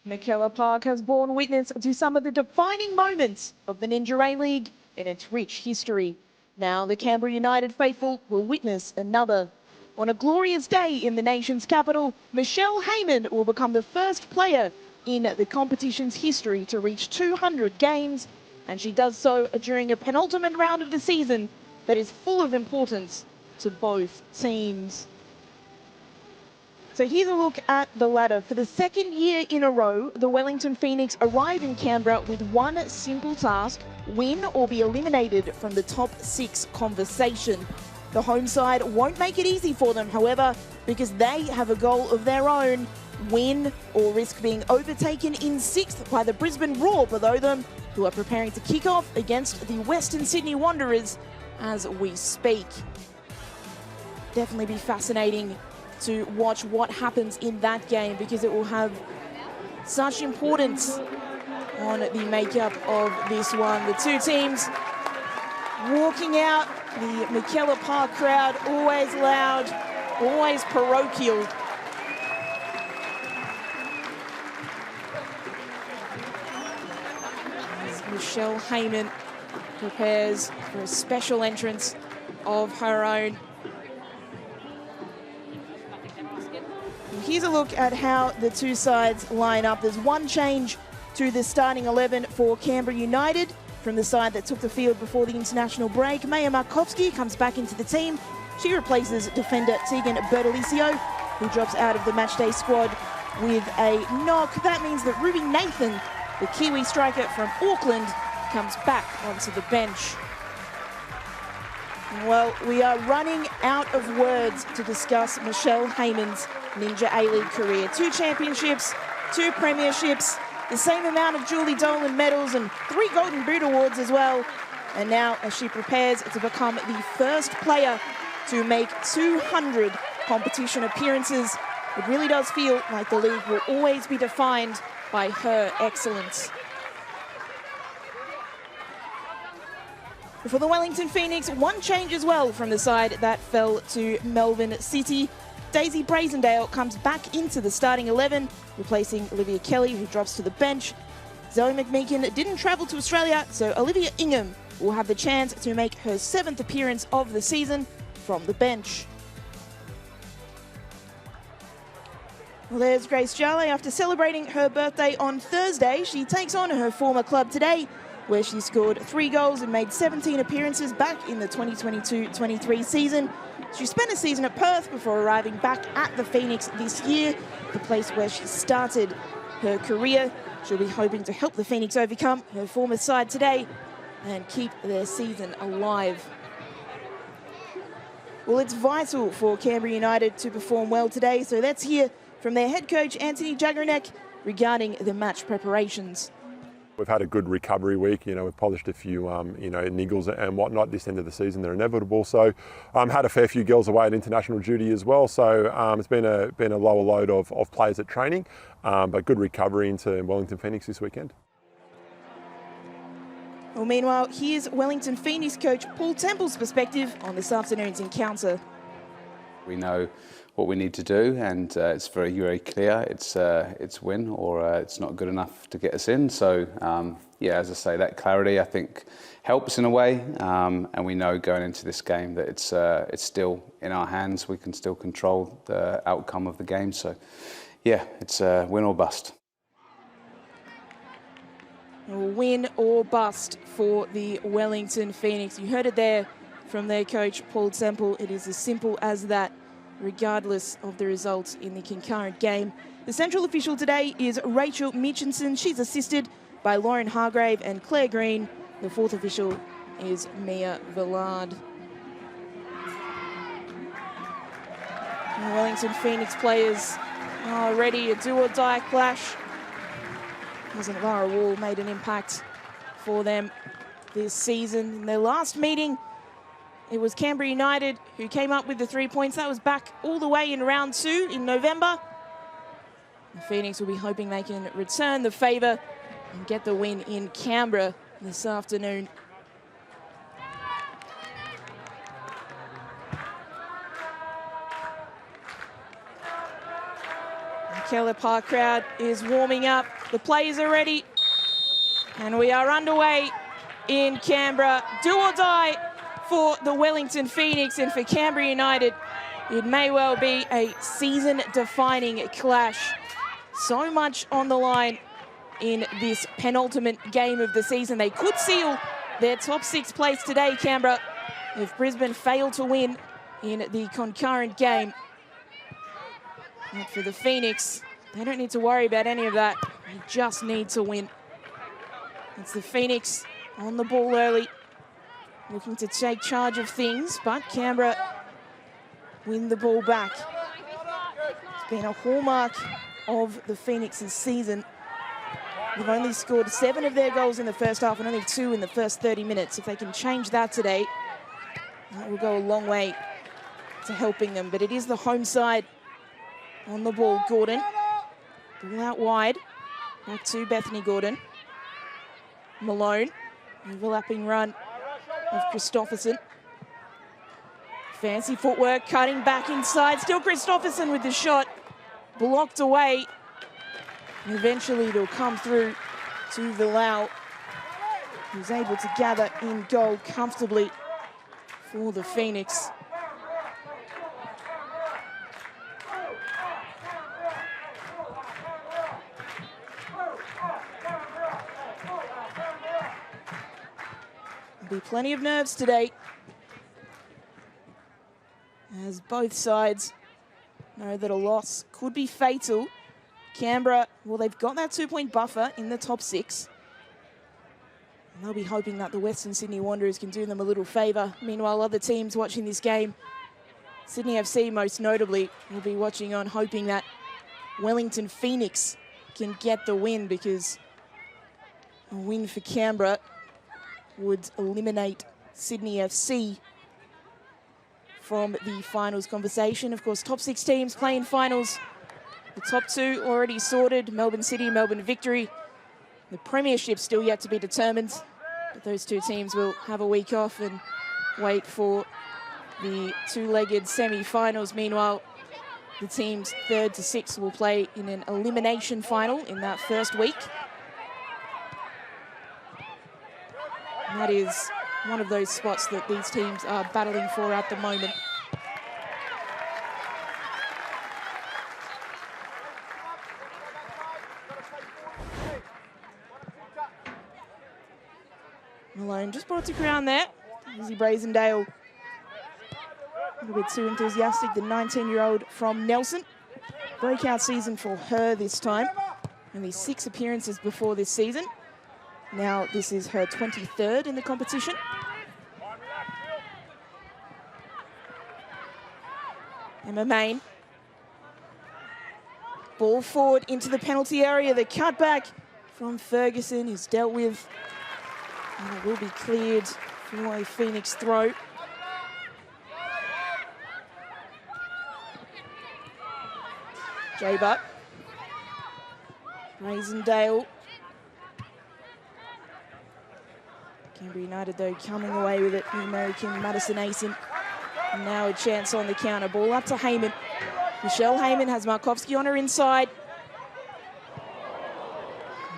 Michaela Park has borne witness to some of the defining moments of the Ninja A-League in its rich history. Now the Canberra United faithful will witness another. On a glorious day in the nation's capital, Michelle Haymon will become the first player in the competition's history to reach 200 games, and she does so during a penultimate round of the season that is full of importance to both teams. So here's a look at the ladder. For the second year in a row, the Wellington Phoenix arrive in Canberra with one simple task: win or be eliminated from the top 6 conversation. The home side won't make it easy for them, however, because they have a goal of their own: win or risk being overtaken in 6th by the Brisbane Roar below them, who are preparing to kick off against the Western Sydney Wanderers as we speak. Definitely be fascinating to watch what happens in that game, because it will have such importance on the makeup of this one. The two teams walking out, the Michaela Park crowd, always loud, always parochial. As Michelle Haymon prepares for a special entrance of her own. Here's a look at how the two sides line up. There's one change to the starting 11 for Canberra United from the side that took the field before the international break. Maya Markovsky comes back into the team. She replaces defender Tegan Bertolicio, who drops out of the matchday squad with a knock. That means that Ruby Nathan, the Kiwi striker from Auckland, comes back onto the bench. Well, we are running out of words to discuss Michelle Haymon's Ninja A-League career. 2 championships, 2 premierships, the same amount of Julie Dolan medals and 3 Golden Boot awards as well. And now as she prepares to become the first player to make 200 competition appearances, it really does feel like the league will always be defined by her excellence. For the Wellington Phoenix, one change as well from the side that fell to Melbourne City. Daisy Brazendale comes back into the starting 11, replacing Olivia Kelly, who drops to the bench. Zoe McMeekin didn't travel to Australia, so Olivia Ingham will have the chance to make her 7th appearance of the season from the bench. Well, there's Grace Jale. After celebrating her birthday on Thursday, she takes on her former club today, where she scored 3 goals and made 17 appearances back in the 2022-23 season. She spent a season at Perth before arriving back at the Phoenix this year, the place where she started her career. She'll be hoping to help the Phoenix overcome her former side today and keep their season alive. Well, it's vital for Canberra United to perform well today, so let's hear from their head coach, Anthony Jagrenek, regarding the match preparations. We've had a good recovery week. We've polished a few, niggles and whatnot this end of the season. They're inevitable. So, had a fair few girls away at international duty as well. So, it's been a lower load of players at training, but good recovery into Wellington Phoenix this weekend. Well, meanwhile, here's Wellington Phoenix coach Paul Temple's perspective on this afternoon's encounter. We know what we need to do, and it's very, very clear. It's win or it's not good enough to get us in. So, yeah, as I say, that clarity I think helps in a way, and we know going into this game that it's still in our hands. We can still control the outcome of the game. So, yeah, it's win or bust. Win or bust for the Wellington Phoenix. You heard it there from their coach, Paul Temple. It is as simple as that, regardless of the results in the concurrent game. The central official today is Rachel Mitchinson. She's assisted by Lauren Hargrave and Claire Green. The 4th official is Mia Villard. The Wellington Phoenix players are ready, a do-or-die clash. Hasn't Lara Wall made an impact for them this season? In their last meeting, it was Canberra United who came up with the 3 points. That was back all the way in round 2 in November. The Phoenix will be hoping they can return the favour and get the win in Canberra this afternoon. Michaela Park crowd is warming up. The players are ready. And we are underway in Canberra. Do or die for the Wellington Phoenix, and for Canberra United, it may well be a season-defining clash. So much on the line in this penultimate game of the season. They could seal their top 6 place today, Canberra, if Brisbane fail to win in the concurrent game. But for the Phoenix, they don't need to worry about any of that. They just need to win. It's the Phoenix on the ball early, looking to take charge of things, but Canberra win the ball back. It's been a hallmark of the Phoenix's season. They've only scored 7 of their goals in the first half and only 2 in the first 30 minutes. If they can change that today, that will go a long way to helping them. But it is the home side on the ball. Gordon, ball out wide, back to Bethany Gordon. Malone, overlapping run of Christopherson. Fancy footwork, cutting back inside. Still Christopherson with the shot. Blocked away. And eventually it'll come through to Villau, who's able to gather in goal comfortably for the Phoenix. There'll be plenty of nerves today, as both sides know that a loss could be fatal. Canberra, well, they've got that 2-point buffer in the top 6. And they'll be hoping that the Western Sydney Wanderers can do them a little favour. Meanwhile, other teams watching this game, Sydney FC most notably, will be watching on, hoping that Wellington Phoenix can get the win, because a win for Canberra would eliminate Sydney FC from the finals conversation. Of course, top 6 teams playing finals. The top 2 already sorted, Melbourne City, Melbourne Victory. The premiership still yet to be determined, but those 2 teams will have a week off and wait for the 2-legged semi-finals. Meanwhile, the teams 3rd to 6th will play in an elimination final in that first week. And that is one of those spots that these teams are battling for at the moment. Malone just brought to ground there. Izzy Brazendale, a little bit too enthusiastic, the 19-year-old from Nelson. Breakout season for her this time. Only 6 appearances before this season. Now this is her 23rd in the competition. Emma Main. Ball forward into the penalty area. The cutback from Ferguson is dealt with, and it will be cleared for a Phoenix throw. J-Butt. Brazendale. Canberra United, though, coming away with it. The American Madison Asen. And now a chance on the counter. Ball up to Haymon. Michelle Haymon has Markovsky on her inside.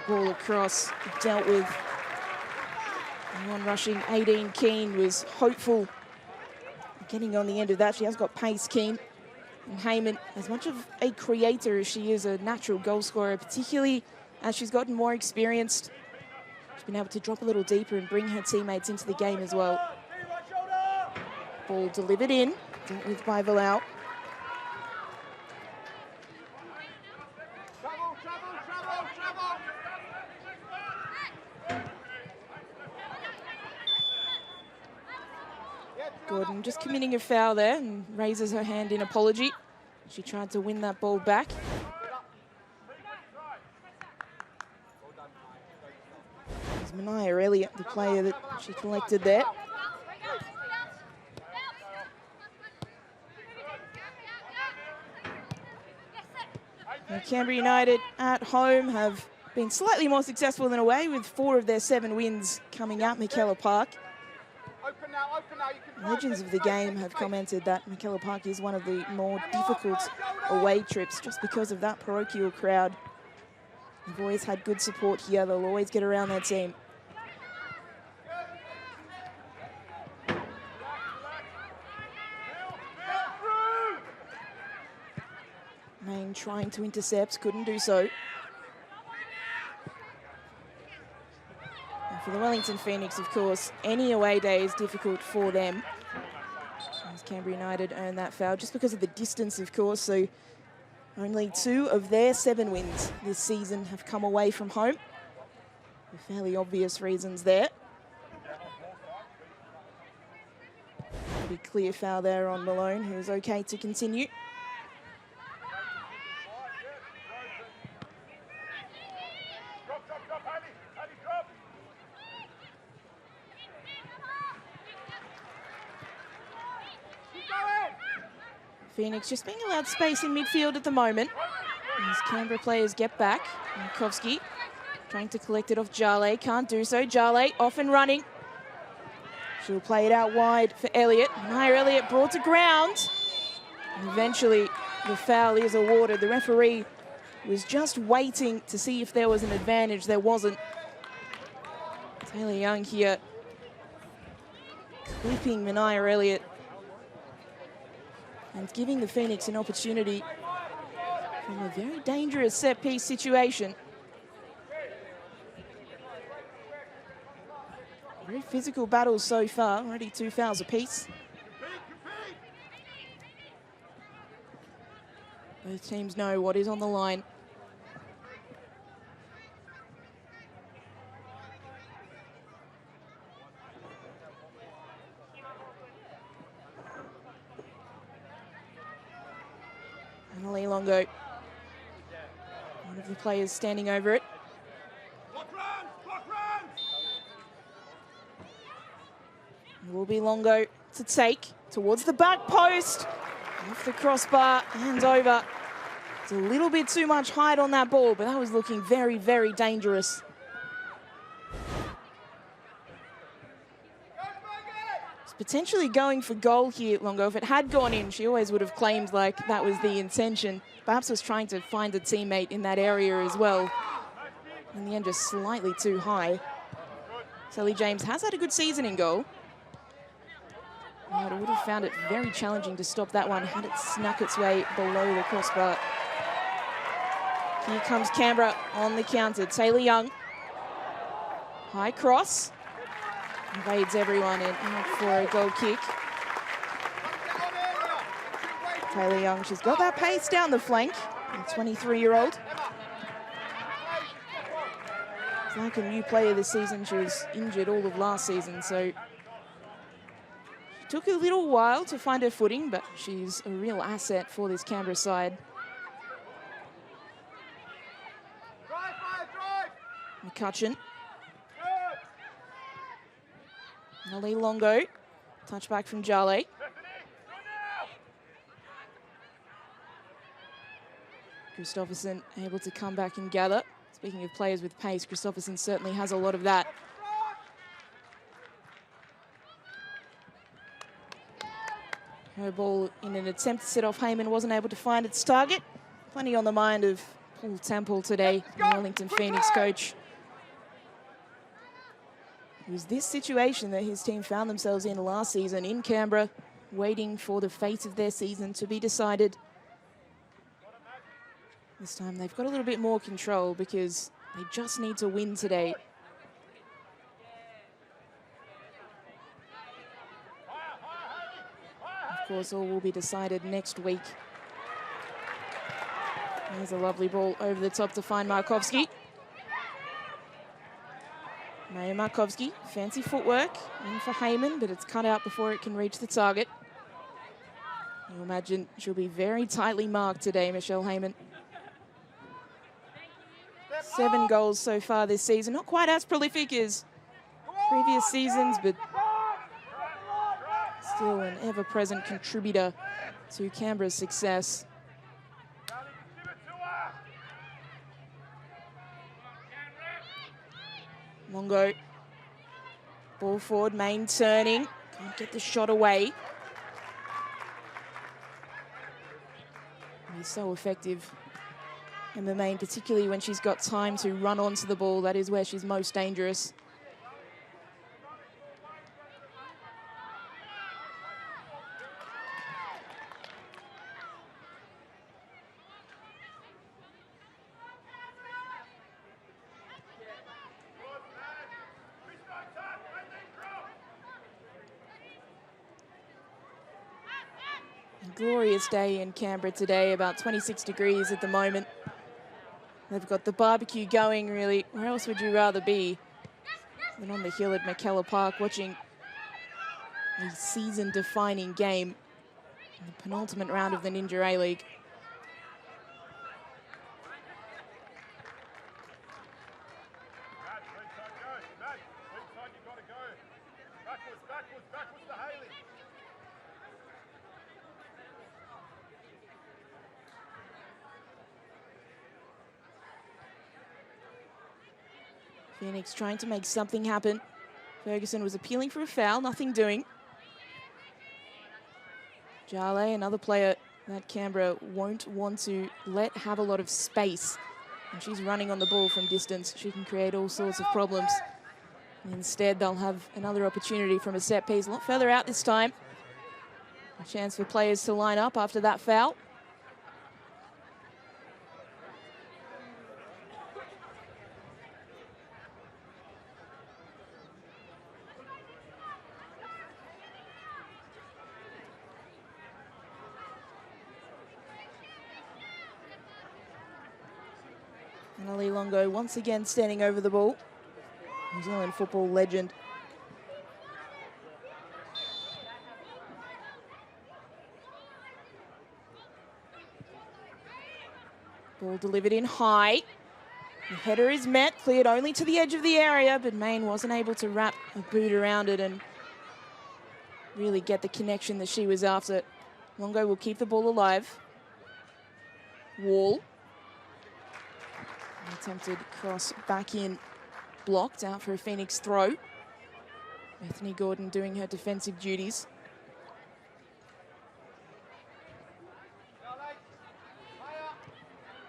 Ball across, dealt with. One rushing 18, Keane was hopeful getting on the end of that. She has got pace, Keane. And Haymon, as much of a creator as she is a natural goal scorer, particularly as she's gotten more experienced, she's been able to drop a little deeper and bring her teammates into the game as well. Ball delivered in, dealt with by Villau. Gordon just committing a foul there and raises her hand in apology. She tried to win that ball back. There's Mania Elliott, the player that she collected there. Now, Canberra United at home have been slightly more successful than away, with 4 of their 7 wins coming at McKellar Park. Legends of the game have commented that McKellar Park is one of the more difficult away trips just because of that parochial crowd. They've always had good support here. They'll always get around their team. Main trying to intercept, couldn't do so. And for the Wellington Phoenix, of course, any away day is difficult for them. As Canberra United earned that foul just because of the distance, of course. So only 2 of their 7 wins this season have come away from home. For fairly obvious reasons there. Pretty clear foul there on Malone, who's okay to continue. Phoenix just being allowed space in midfield at the moment. As Canberra players get back. Markovski trying to collect it off Jale, can't do so. Jale off and running. She'll play it out wide for Elliott. Naya Elliott brought to ground. And eventually the foul is awarded. The referee was just waiting to see if there was an advantage. There wasn't. Taylor Young here clipping Naya Elliott and giving the Phoenix an opportunity from a very dangerous set-piece situation. Very physical battles so far, already 2 fouls apiece. Both teams know what is on the line. Annalie Longo, one of the players standing over it. It will be Longo to take towards the back post. Off the crossbar and over. It's a little bit too much height on that ball, but that was looking very, very dangerous. It's potentially going for goal here, Longo. If it had gone in, she always would have claimed like that was the intention. Perhaps was trying to find a teammate in that area as well. In the end, just slightly too high. Sally James has had a good season in goal. But I would have found it very challenging to stop that one had it snuck its way below the crossbar. Here comes Canberra on the counter. Taylor Young. High cross. Evades everyone and out for a goal kick. Taylor Young, she's got that pace down the flank. The 23-year-old. It's like a new player this season. She was injured all of last season, so took a little while to find her footing, but she's a real asset for this Canberra side. McCutcheon. Ali Longo. Touch back from Jale. Christopherson able to come back and gather. Speaking of players with pace, Christopherson certainly has a lot of that. Her ball in an attempt to set off Haymon wasn't able to find its target. Plenty on the mind of Paul Temple today, the Wellington Phoenix coach. It was this situation that his team found themselves in last season in Canberra, waiting for the fate of their season to be decided. This time they've got a little bit more control because they just need to win today. Of course, all will be decided next week. There's a lovely ball over the top to find Markovski. Maya Markovski, fancy footwork in for Haymon, but it's cut out before it can reach the target. You imagine she'll be very tightly marked today, Michelle Haymon. 7 goals so far this season. Not quite as prolific as previous seasons, but still an ever-present contributor to Canberra's success. Longo. Ball forward, Main turning. Can't get the shot away. He's so effective And the main, particularly when she's got time to run onto the ball, that is where she's most dangerous. Glorious day in Canberra today, about 26 degrees at the moment. They've got the barbecue going, really. Where else would you rather be than on the hill at McKellar Park watching a season-defining game in the penultimate round of the Ninja A-League? Phoenix trying to make something happen. Ferguson was appealing for a foul, nothing doing. Jale, another player that Canberra won't want to let have a lot of space. And she's running on the ball from distance. She can create all sorts of problems. Instead, they'll have another opportunity from a set piece, a lot further out this time. A chance for players to line up after that foul. Ali Longo once again standing over the ball. New Zealand football legend. Ball delivered in high. The header is met, cleared only to the edge of the area, but Main wasn't able to wrap a boot around it and really get the connection that she was after. Longo will keep the ball alive. Wall. Attempted cross back in, blocked out for a Phoenix throw. Bethany Gordon doing her defensive duties.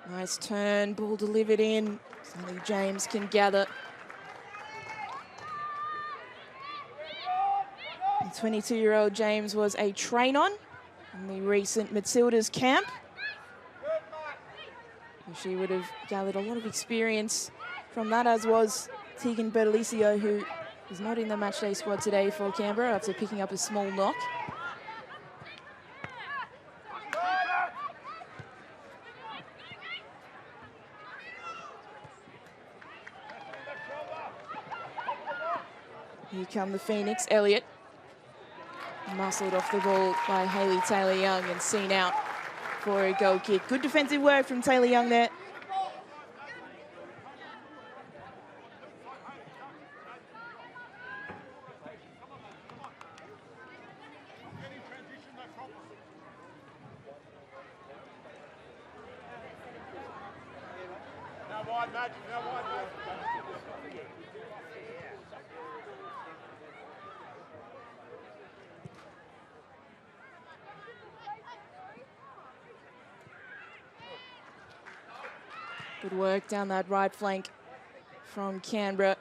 Nice turn, ball delivered in. Sally James can gather. The 22-year-old James was a train-on in the recent Matildas camp. She would have gathered a lot of experience from that, as was Tegan Bertolicio, who is not in the matchday squad today for Canberra after picking up a small knock. Here come the Phoenix. Elliott muscled off the ball by Hayley Taylor-Young and seen out for a goal kick. Good defensive work from Taylor-Young there. Good work down that right flank from Canberra.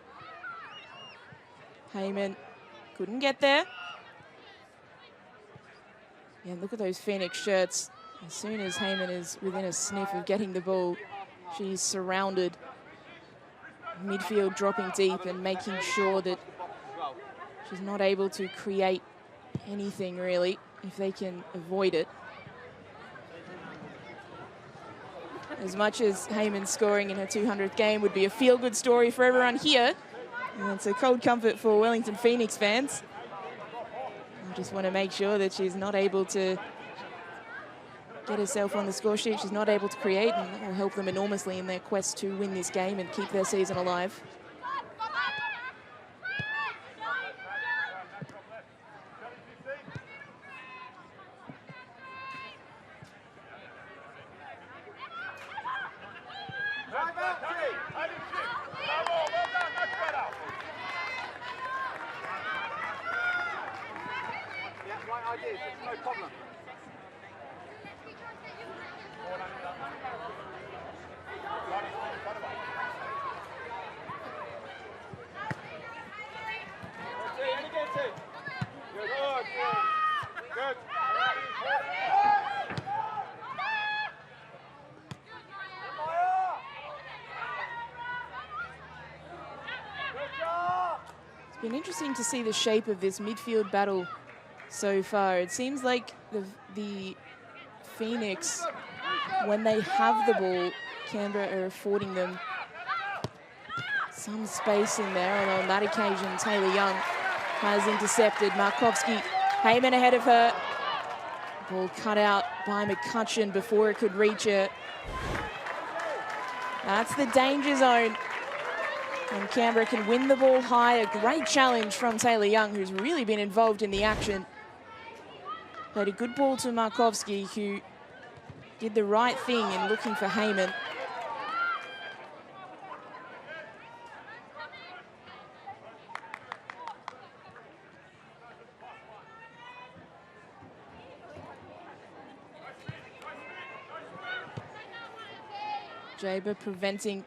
Haymon couldn't get there. Yeah, look at those Phoenix shirts. As soon as Haymon is within a sniff of getting the ball, she's surrounded. Midfield dropping deep and making sure that she's not able to create anything really if they can avoid it. As much as Haymon scoring in her 200th game would be a feel-good story for everyone here, and it's a cold comfort for Wellington Phoenix fans. I just want to make sure that she's not able to get herself on the score sheet. She's not able to create, and that will help them enormously in their quest to win this game and keep their season alive. It's been interesting to see the shape of this midfield battle so far. It seems like the Phoenix, when they have the ball, Canberra are affording them some space in there. Although on that occasion, Taylor Young has intercepted Markovski. Haymon ahead of her. Ball cut out by McCutcheon before it could reach her. That's the danger zone. And Canberra can win the ball high. A great challenge from Taylor Young, who's really been involved in the action. Played a good ball to Markovski, who did the right thing in looking for Haymon. Jaber preventing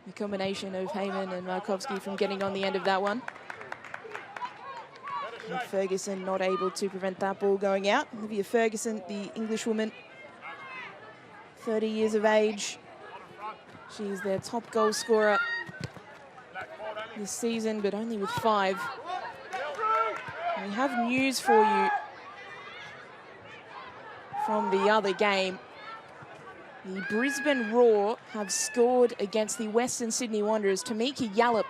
the combination of Haymon and Markovski from getting on the end of that one. And Ferguson not able to prevent that ball going out. Olivia Ferguson, the Englishwoman, 30 years of age. She's their top goal scorer this season, but only with 5. And we have news for you from the other game. The Brisbane Roar have scored against the Western Sydney Wanderers. Tamika Yallop,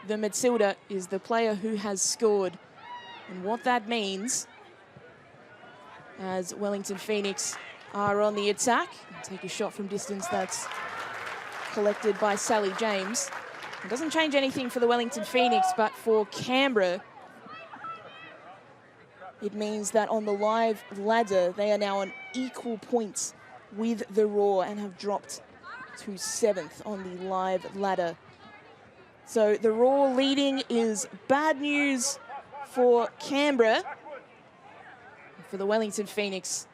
the Matilda, is the player who has scored. And what that means, as Wellington Phoenix are on the attack, take a shot from distance that's collected by Sally James. It doesn't change anything for the Wellington Phoenix, but for Canberra, it means that on the live ladder, they are now on equal points with the Roar and have dropped to 7th on the live ladder. So the Roar leading is bad news for Canberra. For the Wellington Phoenix,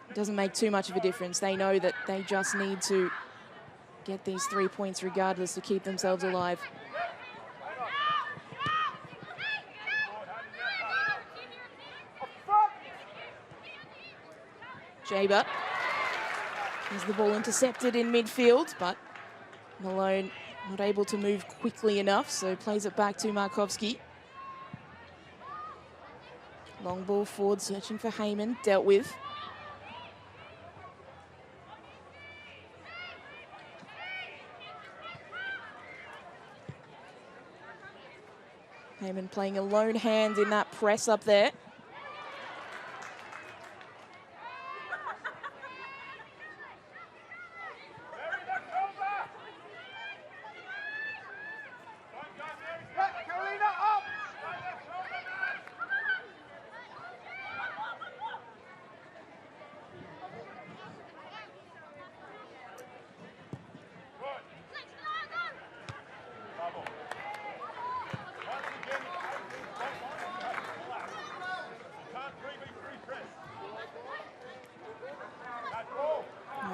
it doesn't make too much of a difference. They know that they just need to get these 3 points regardless to keep themselves alive. Jaber has the ball intercepted in midfield, but Malone not able to move quickly enough, so plays it back to Markovski. Long ball forward, searching for Haymon, dealt with. Haymon playing a lone hand in that press up there.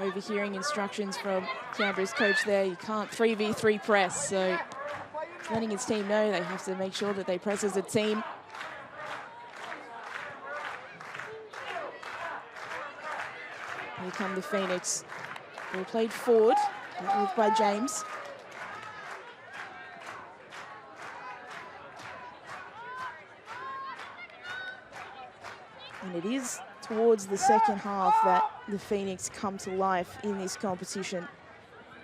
Overhearing instructions from Canberra's coach there, you can't 3v3 press, so letting his team know they have to make sure that they press as a team. Here come the Phoenix. Ball played forward, dealt with by James. And it is towards the second half that the Phoenix come to life in this competition.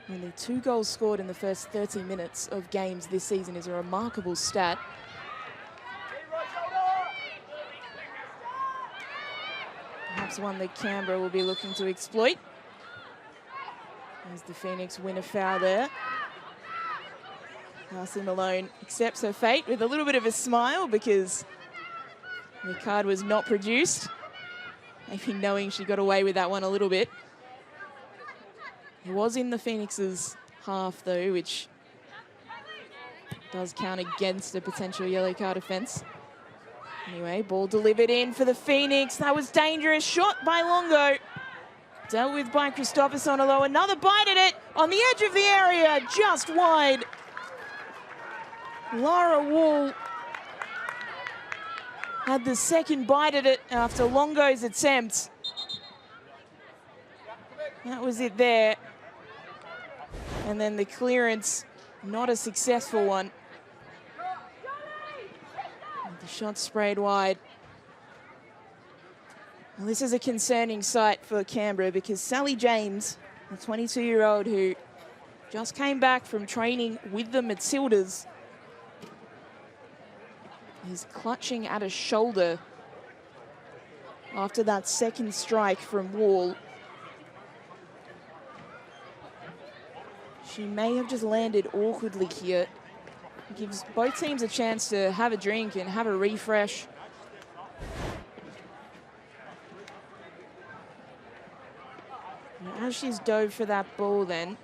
Only 2 goals scored in the first 30 minutes of games this season is a remarkable stat. Perhaps one that Canberra will be looking to exploit. As the Phoenix win a foul there. Darcy Malone accepts her fate with a little bit of a smile because the card was not produced. Maybe knowing she got away with that one a little bit. It was in the Phoenix's half though, which does count against a potential yellow card offence. Anyway, ball delivered in for the Phoenix. That was dangerous. Shot by Longo. Dealt with by Christopherson, although another bite at it on the edge of the area, just wide. Lara Wall had the second bite at it after Longo's attempt. That was it there. And then the clearance, not a successful one. And the shot sprayed wide. Well, this is a concerning sight for Canberra because Sally James, the 22-year-old who just came back from training with the Matildas, is clutching at a shoulder after that second strike from Wall. She may have just landed awkwardly here. It gives both teams a chance to have a drink and have a refresh. As she's dove for that ball then,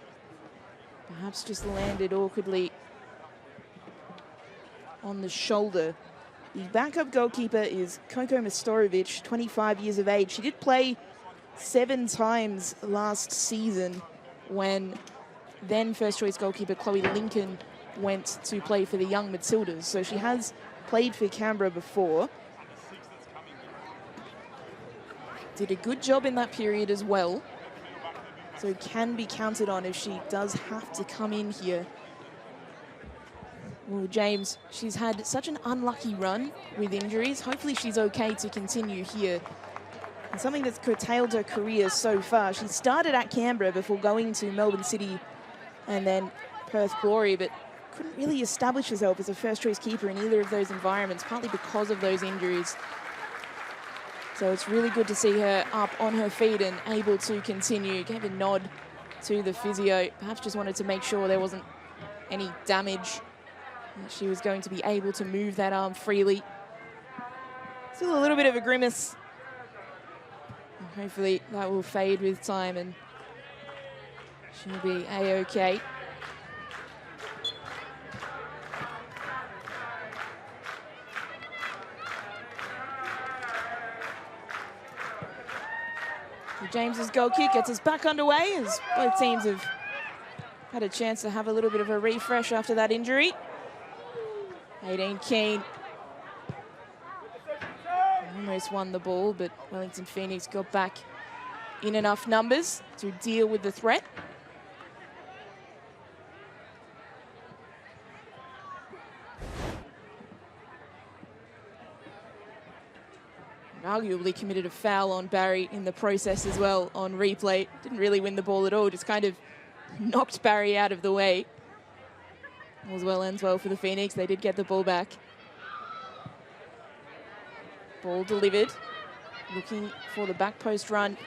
perhaps just landed awkwardly on the shoulder. The backup goalkeeper is Koko Mastorovic, 25 years of age. She did play 7 times last season when then first choice goalkeeper Chloe Lincoln went to play for the young Matildas. So she has played for Canberra before. Did a good job in that period as well. So can be counted on if she does have to come in here. Well, James, she's had such an unlucky run with injuries. Hopefully she's okay to continue here. And something that's curtailed her career so far. She started at Canberra before going to Melbourne City and then Perth Glory, but couldn't really establish herself as a first-choice keeper in either of those environments, partly because of those injuries. So it's really good to see her up on her feet and able to continue. Gave a nod to the physio. Perhaps just wanted to make sure there wasn't any damage. She was going to be able to move that arm freely. Still a little bit of a grimace. Hopefully that will fade with time and she'll be A-okay. James's goal kick gets us back underway as both teams have had a chance to have a little bit of a refresh after that injury. 18 Keane almost won the ball, but Wellington Phoenix got back in enough numbers to deal with the threat. Arguably committed a foul on Barry in the process as well on replay. Didn't really win the ball at all, just kind of knocked Barry out of the way. All's well ends well for the Phoenix. They did get the ball back. Ball delivered. Looking for the back post run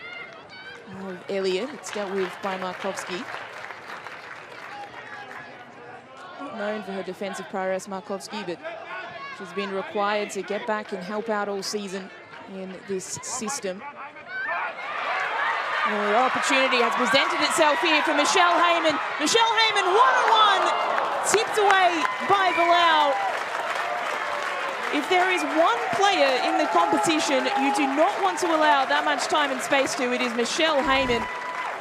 of Elliott. It's dealt with by Markovski. Not known for her defensive prowess, Markovski, but she's been required to get back and help out all season in this system. The opportunity has presented itself here for Michelle Haymon. Michelle Haymon, one-on-one, tipped away by Bilal. If there is one player in the competition you do not want to allow that much time and space to, it is Michelle Haymon.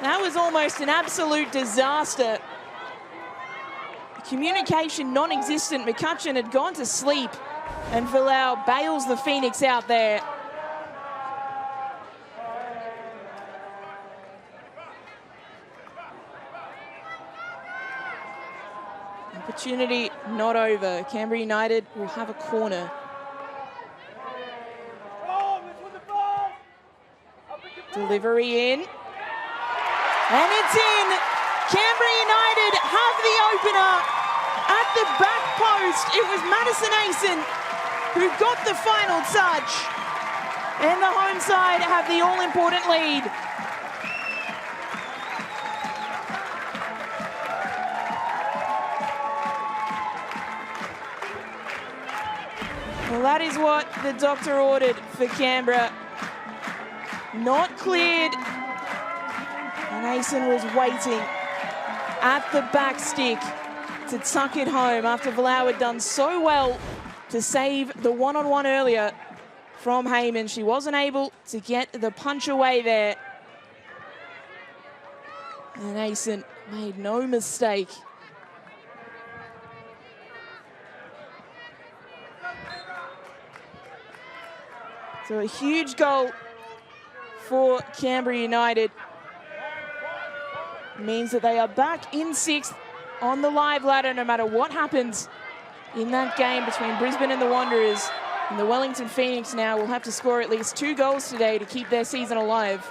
That was almost an absolute disaster. Communication non-existent. McCutcheon had gone to sleep, and Bilal bails the Phoenix out there. Opportunity not over. Canberra United will have a corner. Delivery in. And it's in. Canberra United have the opener at the back post. It was Madison Asen who got the final touch. And the home side have the all-important lead. Well, that is what the doctor ordered for Canberra. Not cleared. And Asen was waiting at the back stick to tuck it home after Bilal had done so well to save the one-on-one earlier from Haymon. She wasn't able to get the punch away there. And Haymon made no mistake. So a huge goal for Canberra United. Means that they are back in 6th on the live ladder no matter what happens in that game between Brisbane and the Wanderers. And the Wellington Phoenix now will have to score at least 2 goals today to keep their season alive.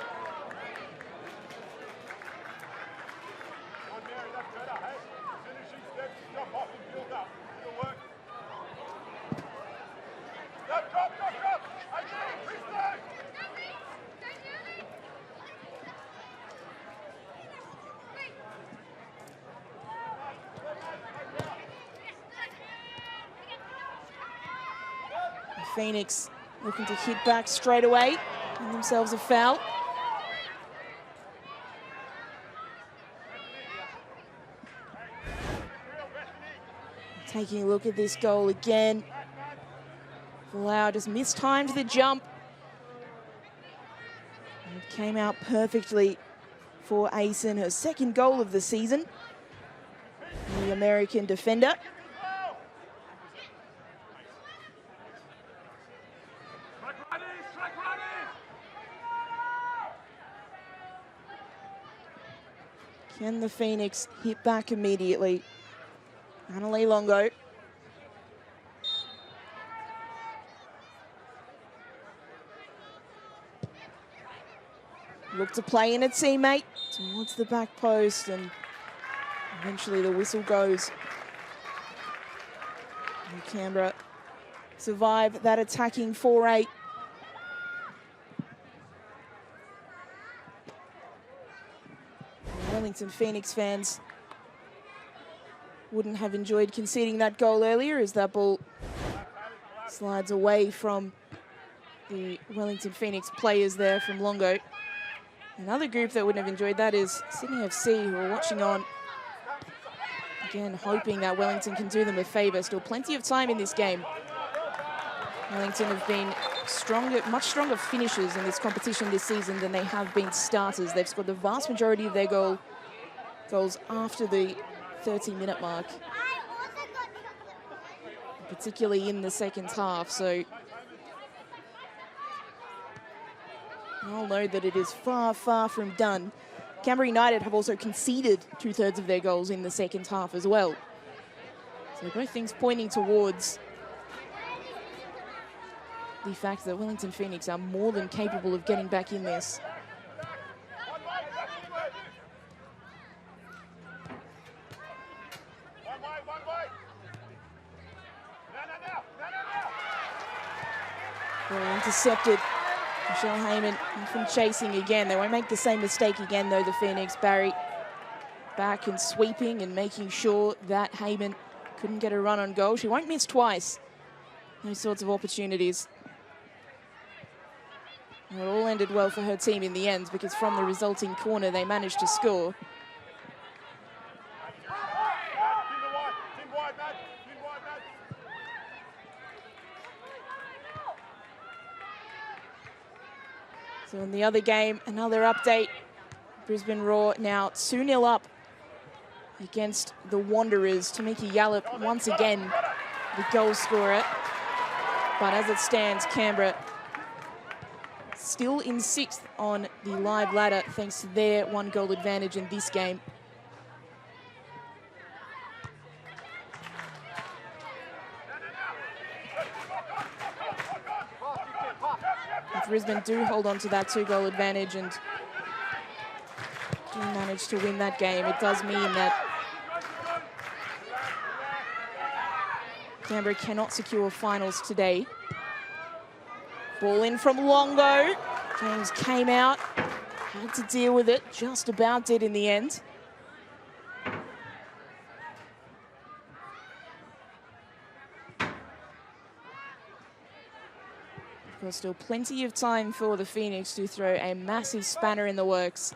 Phoenix looking to hit back straight away, and themselves a foul. Taking a look at this goal again. Falau just mistimed the jump. And it came out perfectly for Haymon, her 2nd goal of the season. The American defender. Can the Phoenix hit back immediately? Annalie Longo. Look to play in a teammate towards the back post, and eventually the whistle goes. And Canberra survive that attacking 4-8. Wellington Phoenix fans wouldn't have enjoyed conceding that goal earlier as that ball slides away from the Wellington Phoenix players there from Longo. Another group that wouldn't have enjoyed that is Sydney FC, who are watching on. Again, hoping that Wellington can do them a favour. Still plenty of time in this game. Wellington have been stronger, much stronger finishers in this competition this season than they have been starters. They've scored the vast majority of their goals after the 30-minute mark, particularly in the second half. So we all know that it is far, far from done. Canberra United have also conceded 2/3 of their goals in the second half as well. So both things pointing towards the fact that Wellington Phoenix are more than capable of getting back in this. Well, intercepted. Michelle Haymon from chasing again. They won't make the same mistake again, though, the Phoenix. Barry back and sweeping and making sure that Haymon couldn't get a run on goal. She won't miss twice. Those sorts of opportunities. And it all ended well for her team in the end, because from the resulting corner, they managed to score. So in the other game, another update. Brisbane Roar now 2-0 up against the Wanderers. Tamiki Yallop once again the goal scorer. But as it stands, Canberra still in 6th on the live ladder thanks to their 1-goal advantage in this game. If Brisbane do hold on to that 2-goal advantage and do manage to win that game, it does mean that Canberra cannot secure finals today. Ball in from Longo. James came out, had to deal with it, just about did in the end. There's still plenty of time for the Phoenix to throw a massive spanner in the works.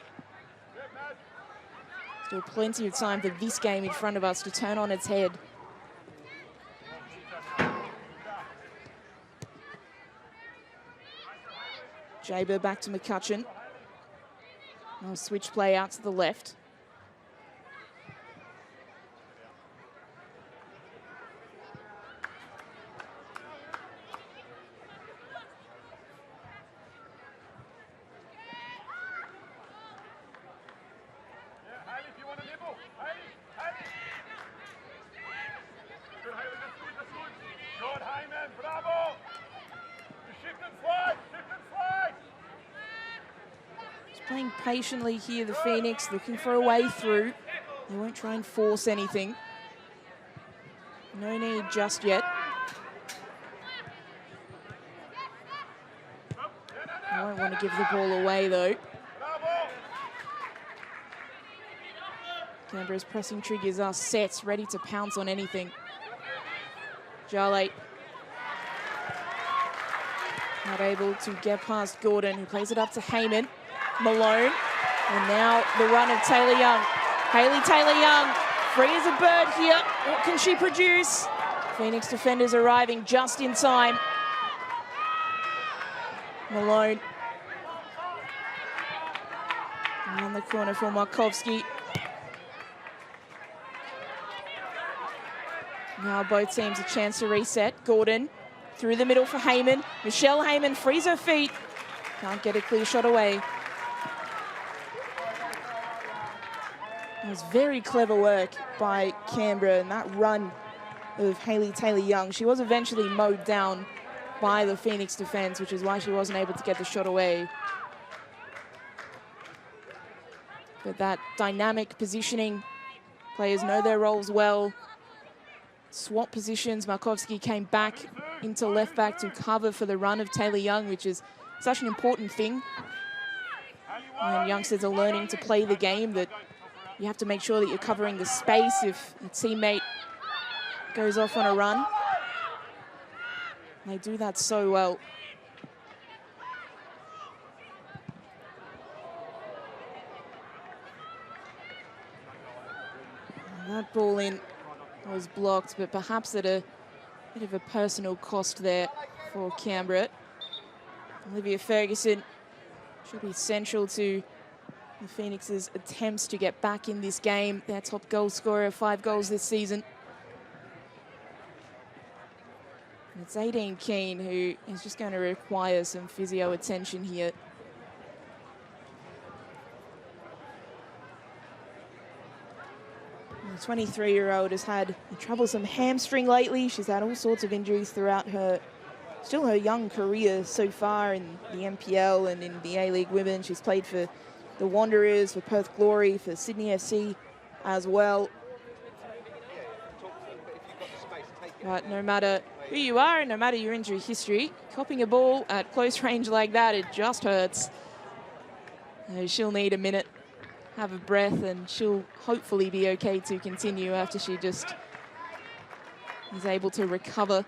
Still plenty of time for this game in front of us to turn on its head. Jaber back to McCutcheon. Now switch play out to the left. Playing patiently here, the Phoenix, looking for a way through. They won't try and force anything. No need just yet. I won't want to give the ball away, though. Canberra's pressing triggers are set, ready to pounce on anything. Jarlate not able to get past Gordon, who plays it up to Haymon. Malone, and now the run of Taylor Young. Hayley Taylor-Young, free as a bird here. What can she produce? Phoenix defenders arriving just in time. Malone. Around the corner for Markovski. Now both teams a chance to reset. Gordon through the middle for Haymon. Michelle Haymon frees her feet. Can't get a clear shot away. It was very clever work by Canberra, and that run of Hayley Taylor-Young. She was eventually mowed down by the Phoenix defense, which is why she wasn't able to get the shot away. But that dynamic positioning, players know their roles well. Swap positions, Markovski came back into left back to cover for the run of Taylor-Young, which is such an important thing. And youngsters are learning to play the game, that you have to make sure that you're covering the space if a teammate goes off on a run. They do that so well. And that ball in was blocked, but perhaps at a bit of a personal cost there for Canberra. Olivia Ferguson should be central to the Phoenix's attempts to get back in this game. Their top goal scorer, 5 goals this season. And it's Aideen Keane, who is just going to require some physio attention here. The 23-year-old has had a troublesome hamstring lately. She's had all sorts of injuries throughout her young career so far in the NPL and in the A-League Women. She's played for the Wanderers, for Perth Glory, for Sydney FC as well. But no matter who you are and no matter your injury history, copping a ball at close range like that, it just hurts. She'll need a minute, have a breath, and she'll hopefully be okay to continue after she just is able to recover.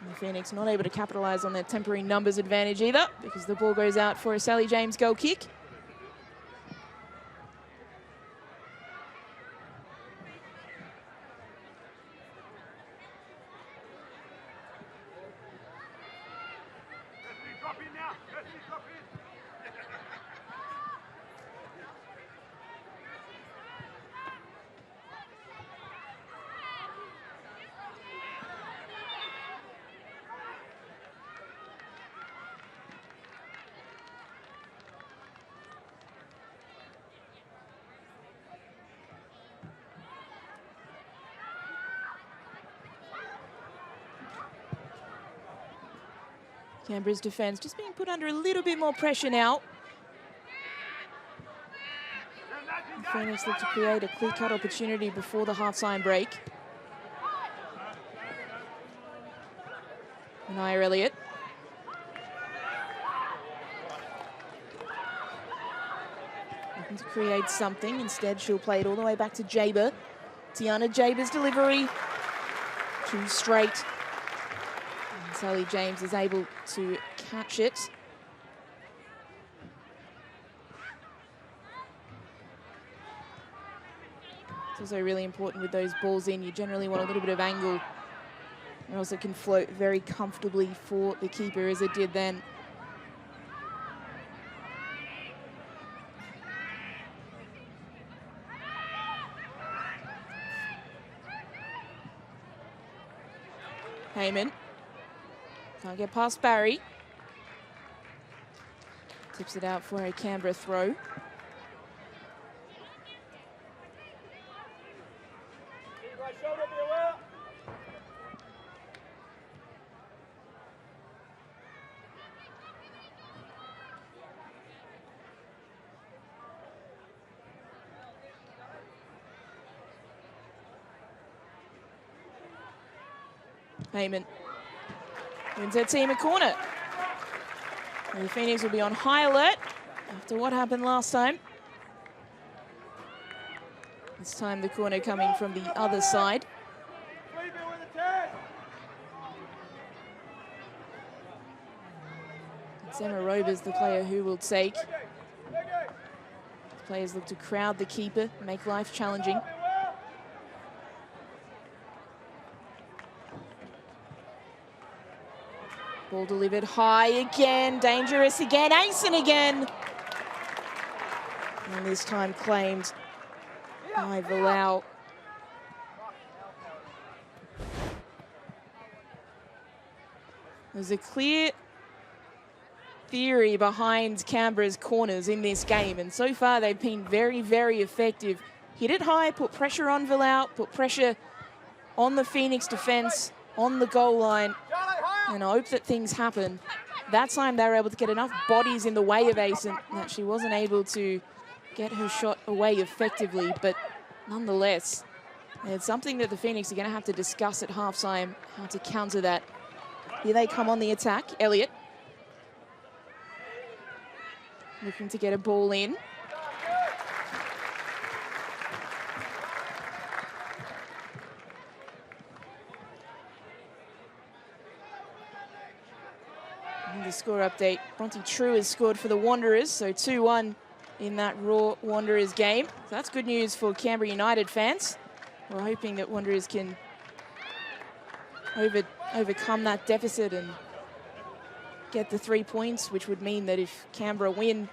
And the Phoenix not able to capitalise on their temporary numbers advantage either, because the ball goes out for a Sally James goal kick. Canberra's defence just being put under a little bit more pressure now. The Phoenix look to create a clear-cut opportunity before the half-time break. Anaya Elliott. Looking to create something. Instead, she'll play it all the way back to Jaber. Tiana Jaber's delivery. 2 straight. Sally James is able to catch it. It's also really important with those balls in. You generally want a little bit of angle, and also can float very comfortably for the keeper, as it did then. Haymon. Can't get past Barry. Tips it out for a Canberra throw. Haymon wins her team a corner. And the Phoenix will be on high alert after what happened last time. This time the corner coming from the other side. It's Emma Rober's the player who will take. Players look to crowd the keeper, make life challenging. Ball delivered high again, dangerous again, Asen again. And this time claimed by Valau. There's a clear theory behind Canberra's corners in this game, and so far they've been very, very effective. Hit it high, put pressure on Valau, put pressure on the Phoenix defence, on the goal line, and I hope that things happen. That time they were able to get enough bodies in the way of Asen that she wasn't able to get her shot away effectively, but nonetheless, it's something that the Phoenix are going to have to discuss at halftime, how to counter that. Here they come on the attack. Elliott looking to get a ball in. And the score update, Bronte True has scored for the Wanderers, so 2-1 in that Raw Wanderers game. So that's good news for Canberra United fans. We're hoping that Wanderers can overcome that deficit and get the 3 points, which would mean that if Canberra win,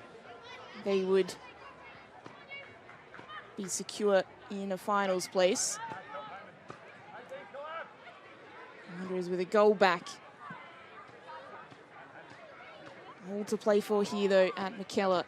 they would be secure in a finals place. Wanderers with a goal back. All to play for here, though, at McKellar.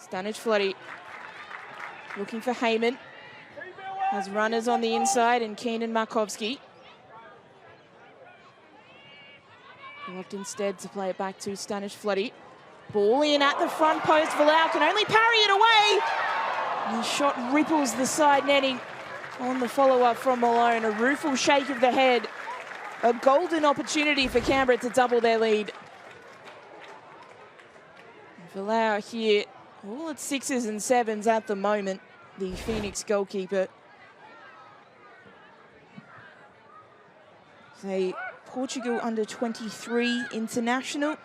Stanage Floody looking for Haymon. Has runners on the inside and Keenan Markovski. Locked instead to play it back to Stanage Floody. Ball in at the front post. Valau can only parry it away. And the shot ripples the side netting on the follow-up from Malone. A rueful shake of the head. A golden opportunity for Canberra to double their lead. Valau here, all at 6s and 7s at the moment, the Phoenix goalkeeper. A Portugal under-23 international.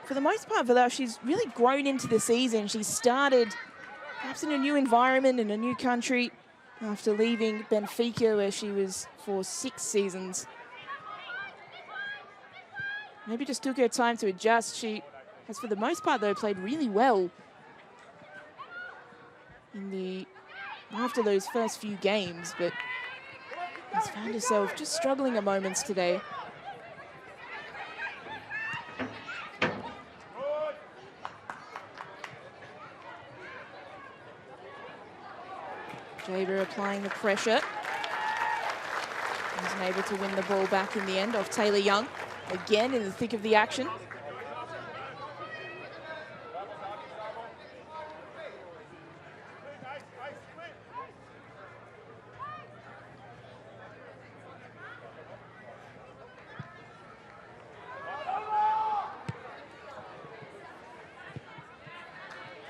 For the most part, Valau, she's really grown into the season. She started perhaps in a new environment, in a new country, after leaving Benfica, where she was for 6 seasons. Maybe just took her time to adjust. She has, for the most part, though, played really well after those first few games, but has found herself just struggling at moments today. Jaber applying the pressure. Wasn't able to win the ball back in the end off Taylor Young. Again in the thick of the action.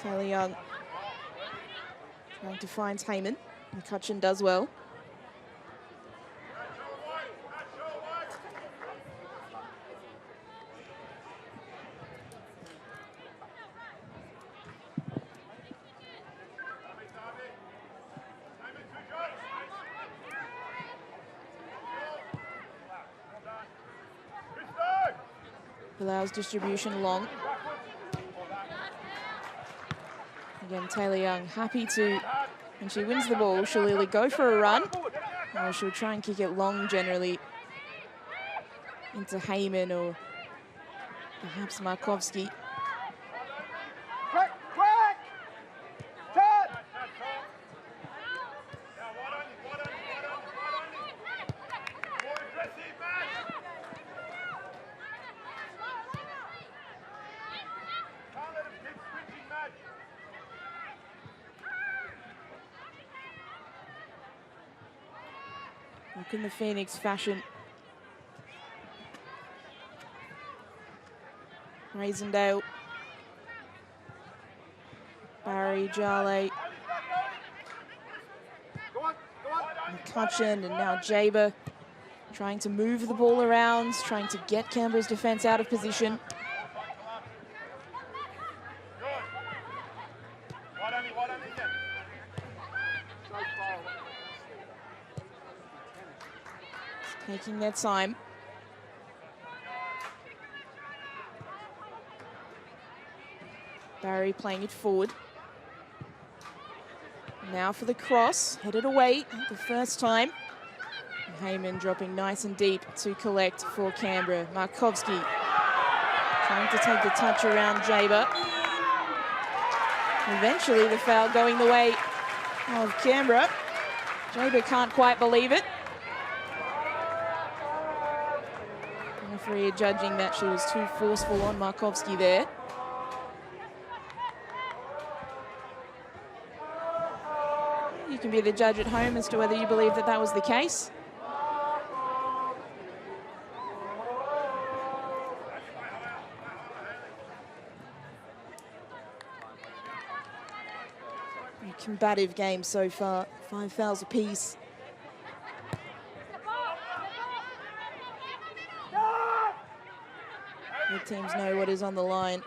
Taylor Young trying to find Haymon. McCutcheon does well. Allows distribution long. Again, Taylor Young happy to, when she wins the ball, she'll either go for a run or she'll try and kick it long, generally into Haymon or perhaps Markovski. Back in the Phoenix fashion. Razendale. Barry, Jale. McCutcheon and now Jaber trying to move the ball around, trying to get Canberra's defence out of position. Taking their time. Barry playing it forward. Now for the cross, headed away the first time. Haymon dropping nice and deep to collect for Canberra. Markovski trying to take the touch around Jaber. Eventually the foul going the way of Canberra. Jaber can't quite believe it. The referee judging that she was too forceful on Markovski there. You can be the judge at home as to whether you believe that that was the case. A combative game so far, 5 fouls apiece. The teams know what is on the line.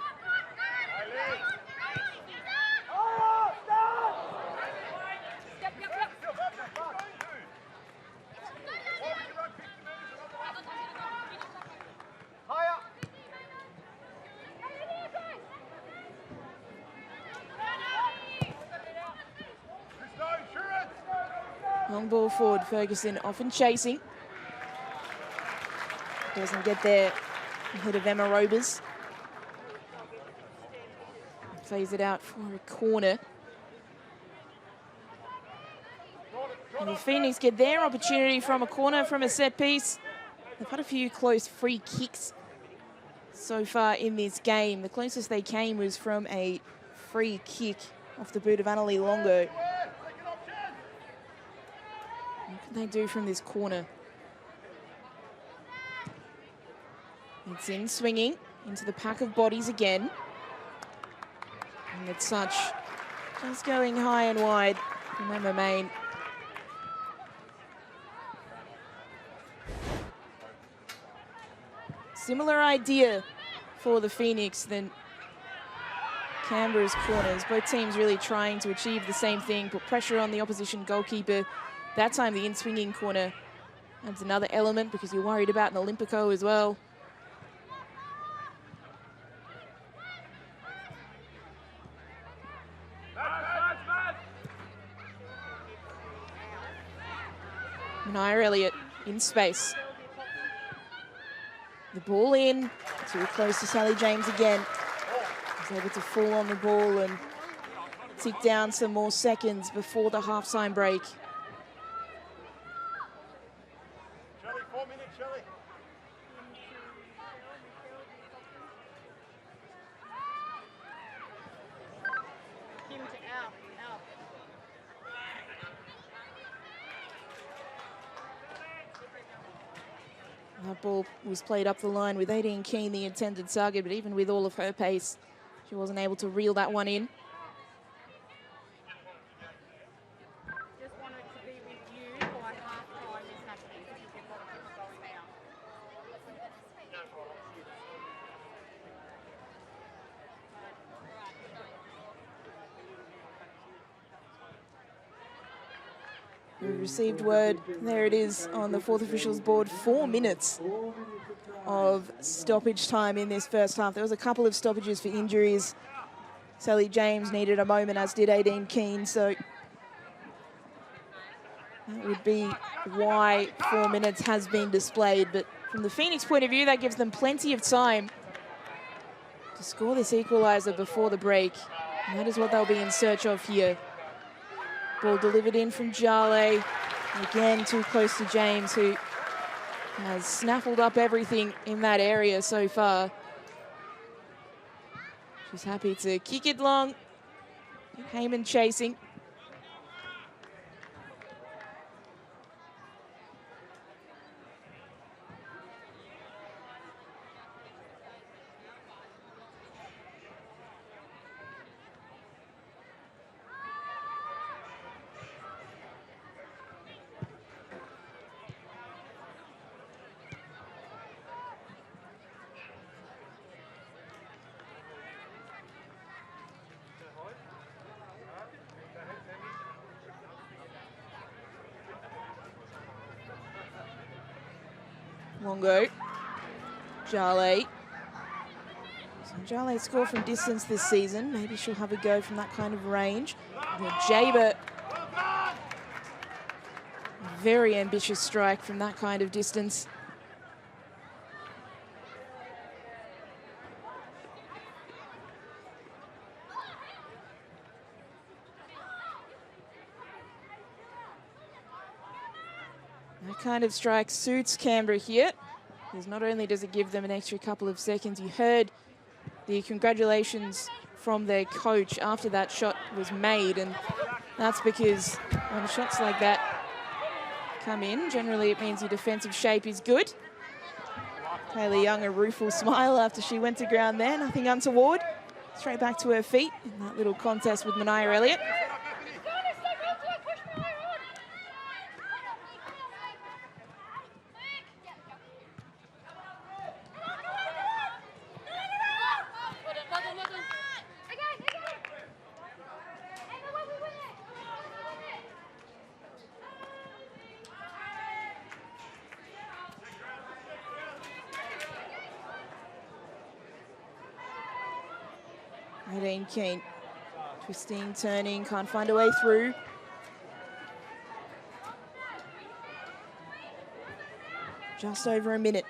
Long ball forward, Ferguson often chasing. Doesn't get there ahead of Emma Robers. Plays it out for a corner. And the Phoenix get their opportunity from a corner, from a set piece. They've had a few close free kicks so far in this game. The closest they came was from a free kick off the boot of Annalie Longo. What can they do from this corner? It's in, swinging into the pack of bodies again. And it's such, just going high and wide from Emma Main. Similar idea for the Phoenix than Canberra's corners. Both teams really trying to achieve the same thing, put pressure on the opposition goalkeeper. That time the in-swinging corner adds another element because you're worried about an Olympico as well. Naya Elliott in space. The ball in, too close to Sally James again. He's able to fall on the ball and tick down some more seconds before the half-time break. Shelley, 4 minutes, Shelley. Him to out. That ball was played up the line with Aideen Keane, the intended target, but even with all of her pace, she wasn't able to reel that one in. Just wanted to be with you while half-time is happening because you've got people going out. We received word, there it is on the fourth officials board, 4 minutes of stoppage time in this first half. There was a couple of stoppages for injuries. Sally James needed a moment, as did Aideen Keane, so that would be why 4 minutes has been displayed. But from the Phoenix point of view, that gives them plenty of time to score this equaliser before the break. And that is what they'll be in search of here. Ball delivered in from Jale. Again, too close to James, who has snaffled up everything in that area so far. She's happy to kick it long. Haymon chasing. Longo. Jale. So Jale scored from distance this season. Maybe she'll have a go from that kind of range. Jaber. Very ambitious strike from that kind of distance. That kind of strike suits Canberra here, because not only does it give them an extra couple of seconds, you heard the congratulations from their coach after that shot was made, and that's because when shots like that come in, generally it means your defensive shape is good. Kaylee Young, a rueful smile after she went to ground there, nothing untoward. Straight back to her feet in that little contest with Mania Elliott. Keane, twisting, turning, can't find a way through. Just over a minute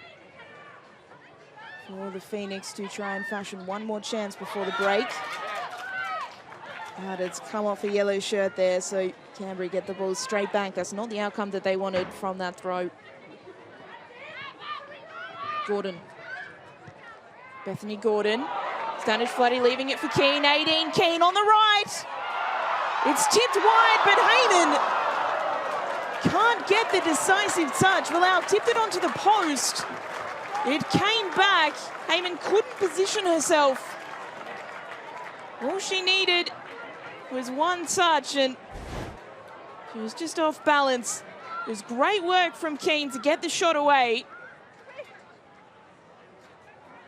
for the Phoenix to try and fashion one more chance before the break. But it's come off a yellow shirt there, so Canberra get the ball straight back. That's not the outcome that they wanted from that throw. Gordon. Bethany Gordon. Standish Floody leaving it for Keane. 18, Keane on the right. It's tipped wide, but Haymon can't get the decisive touch. Valau tipped it onto the post. It came back. Haymon couldn't position herself. All she needed was one touch, and she was just off balance. It was great work from Keane to get the shot away.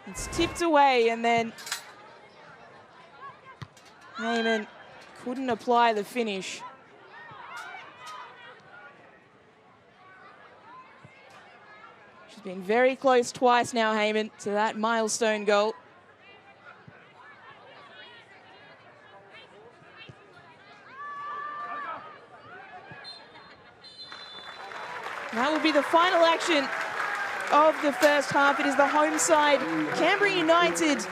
It's tipped away, and then Haymon couldn't apply the finish. She's been very close twice now, Haymon, to that milestone goal. That will be the final action of the first half. It is the home side, Canberra United,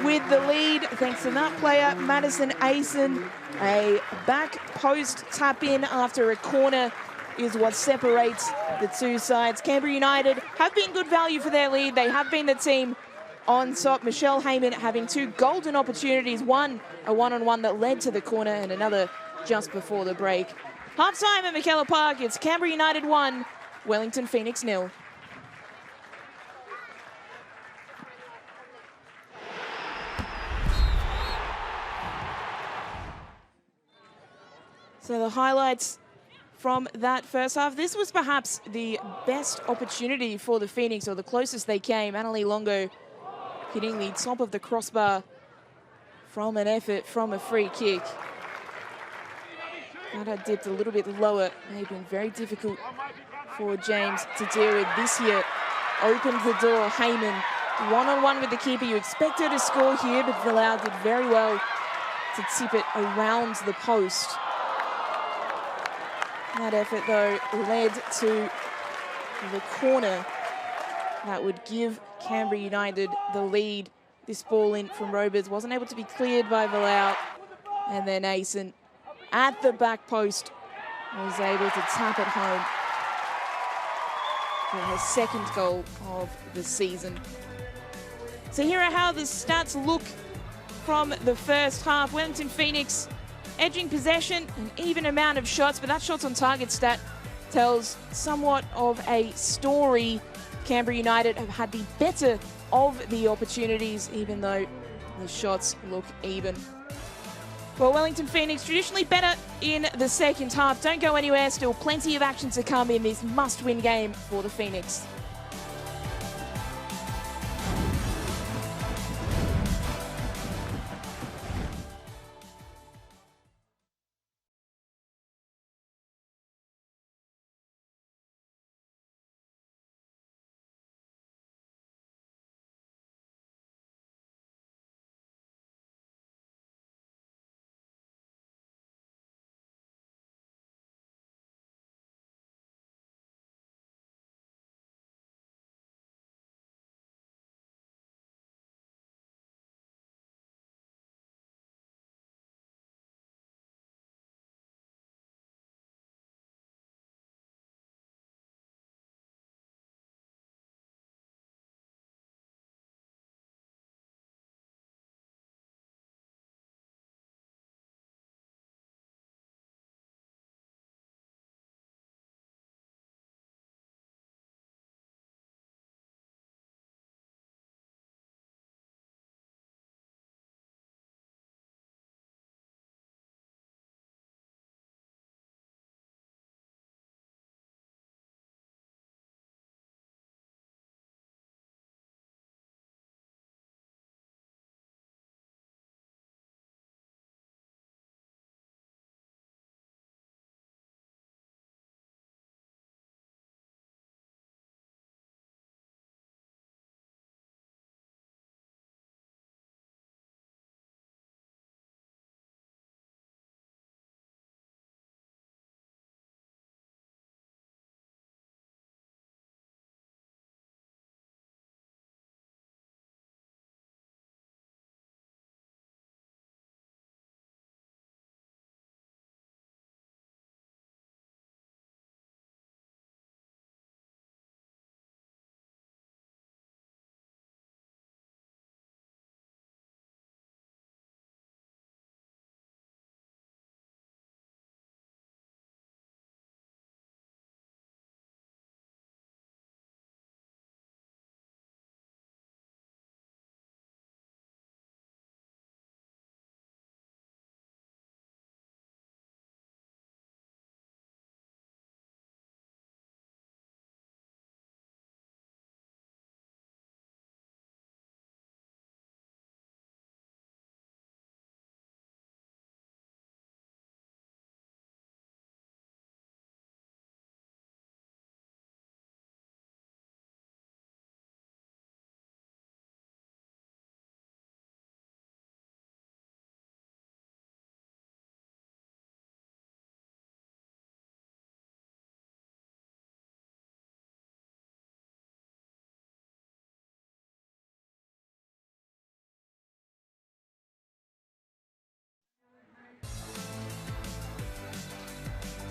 with the lead thanks to that player, Madison Asen. A back post tap in after a corner is what separates the two sides. Canberra United have been good value for their lead. They have been the team on top. Michelle Haymon having two golden opportunities, one a one-on-one that led to the corner and another just before the break. Half-time at McKellar Park, it's Canberra United 1, Wellington Phoenix 0. So the highlights from that first half. This was perhaps the best opportunity for the Phoenix, or the closest they came. Annalie Longo hitting the top of the crossbar from an effort from a free kick. That had dipped a little bit lower. May have been very difficult for James to deal with. This year opened the door. Haymon one-on-one with the keeper. You expect her to score here, but Valau did very well to tip it around the post. That effort, though, led to the corner that would give Canberra United the lead. This ball in from Roberts wasn't able to be cleared by Valau, and then Asen at the back post was able to tap it home for her second goal of the season. So here are how the stats look from the first half. Wellington Phoenix edging possession, an even amount of shots, but that shots on target stat tells somewhat of a story. Canberra United have had the better of the opportunities, even though the shots look even. Well, Wellington Phoenix traditionally better in the second half. Don't go anywhere, still plenty of action to come in this must-win game for the Phoenix.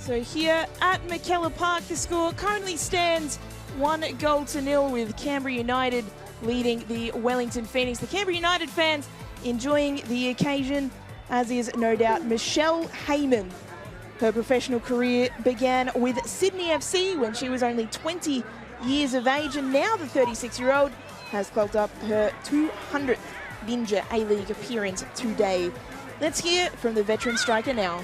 So here at McKellar Park, the score currently stands 1-0 with Canberra United leading the Wellington Phoenix. The Canberra United fans enjoying the occasion, as is no doubt Michelle Haymon. Her professional career began with Sydney FC when she was only 20 years of age, and now the 36-year-old has clocked up her 200th Ninja A-League appearance today. Let's hear from the veteran striker now.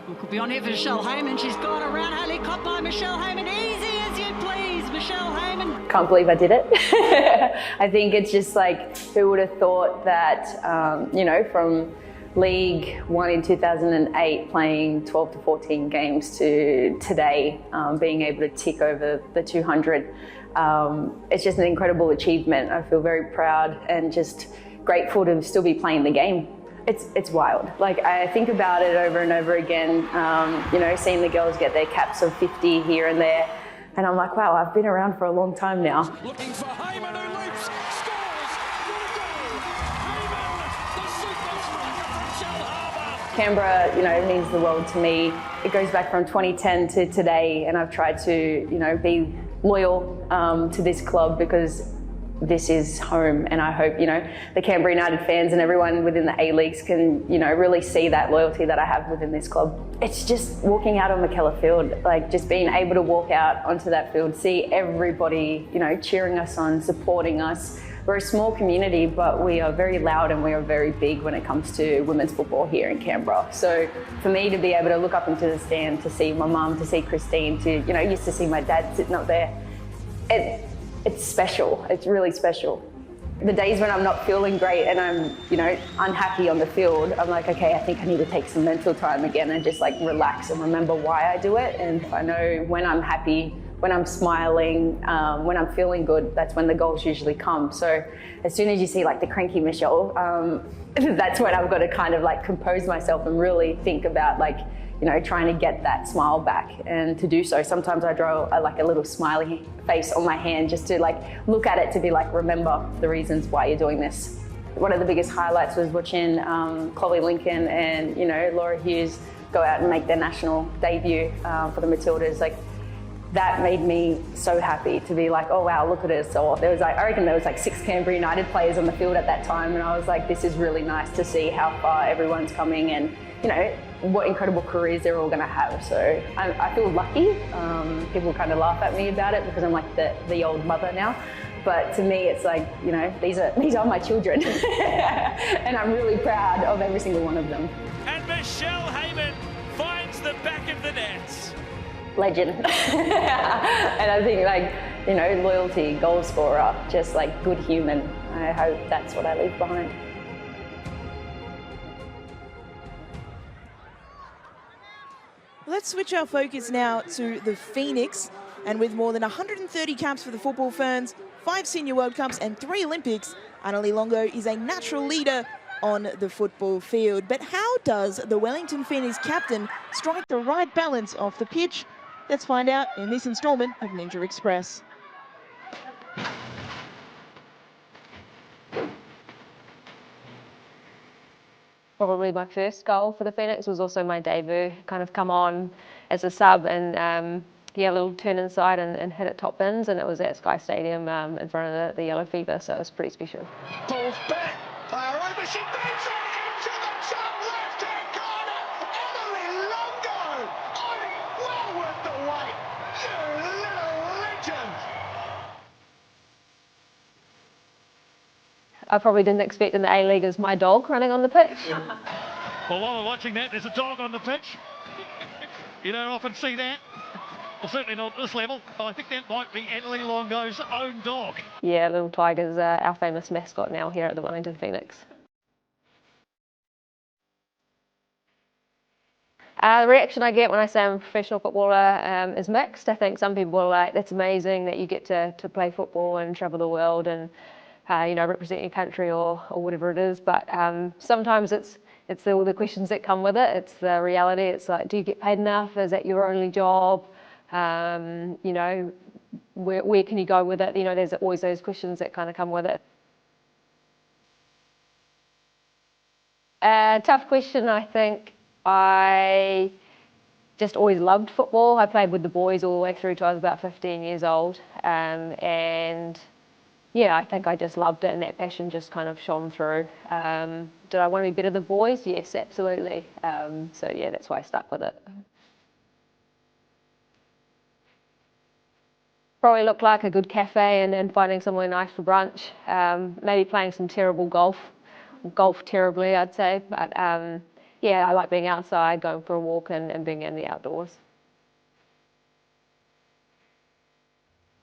We could be on here for Michelle Haymon. She's gone around, Haley caught by Michelle Haymon. Easy as you please, Michelle Haymon. Can't believe I did it. I think it's just like, who would have thought that, you know, from League 1 in 2008, playing 12 to 14 games to today, being able to tick over the 200. It's just an incredible achievement. I feel very proud and just grateful to still be playing the game. It's wild. Like, I think about it over and over again, you know, seeing the girls get their caps of 50 here and there. And I'm like, wow, I've been around for a long time now. Looking for Haymon, who leaps, scores, what a goal! Haymon, the super striker from Shell. Canberra, you know, means the world to me. It goes back from 2010 to today, and I've tried to, you know, be loyal to this club because this is home, and I hope, you know, the Canberra United fans and everyone within the A-Leagues can, you know, really see that loyalty that I have within this club. It's just walking out on McKellar Field, like just being able to walk out onto that field, see everybody, you know, cheering us on, supporting us. We're a small community, but we are very loud and we are very big when it comes to women's football here in Canberra. So for me to be able to look up into the stand, to see my mum, to see Christine, to, you know, used to see my dad sitting up there, it's special. It's really special. The days when I'm not feeling great and I'm, you know, unhappy on the field, I'm like, okay, I think I need to take some mental time again and just like relax and remember why I do it. And I know when I'm happy, when I'm smiling, when I'm feeling good, that's when the goals usually come. So as soon as you see like the cranky Michelle, that's when I've got to kind of like compose myself and really think about like, you know, trying to get that smile back. And to do so, sometimes I draw like a little smiley face on my hand just to like look at it, to be like, remember the reasons why you're doing this. One of the biggest highlights was watching Chloe Lincoln and, you know, Laura Hughes go out and make their national debut for the Matildas. Like, that made me so happy to be like, oh wow, look at us. So there was like, I reckon there was like 6 Canberra United players on the field at that time, and I was like, this is really nice to see how far everyone's coming and, you know, what incredible careers they're all going to have. So I feel lucky. People kind of laugh at me about it because I'm like the old mother now. But to me, it's like, you know, these are my children. And I'm really proud of every single one of them. And Michelle Haymon finds the back of the net. Legend. And I think, like, you know, loyalty, goal scorer, just like good human. I hope that's what I leave behind. Let's switch our focus now to the Phoenix. And with more than 130 caps for the Football Ferns, 5 Senior World Cups and 3 Olympics, Annalie Longo is a natural leader on the football field. But how does the Wellington Phoenix captain strike the right balance off the pitch? Let's find out in this instalment of Ninja Express. Probably my first goal for the Phoenix was also my debut. Kind of come on as a sub and yeah, a little turn inside and hit it top bins, and it was at Sky Stadium in front of the Yellow Fever, so it was pretty special. Pulls back, player over, she bends it into the top left-hand corner. Annalie Longo! Oh, well worth the wait, you little legend! I probably didn't expect in the A-League as my dog running on the pitch. Well, while we're watching that, there's a dog on the pitch. You don't often see that. Well, certainly not at this level. I think that might be Annalie Longo's own dog. Yeah, Little Tiger's our famous mascot now here at the Wellington Phoenix. The reaction I get when I say I'm a professional footballer is mixed. I think some people are like, that's amazing that you get to play football and travel the world and you know, represent your country or whatever it is. But sometimes it's all the questions that come with it. It's the reality. It's like, do you get paid enough? Is that your only job? You know, where can you go with it? You know, there's always those questions that kind of come with it. Tough question, I think. I just always loved football. I played with the boys all the way through till I was about 15 years old. And yeah, I think I just loved it, and that passion just kind of shone through. Did I want to be better than boys? Yes, absolutely. So yeah, that's why I stuck with it. Probably looked like a good cafe and finding somewhere nice for brunch. Maybe playing some terrible golf terribly, I'd say. But yeah, I like being outside, going for a walk and being in the outdoors.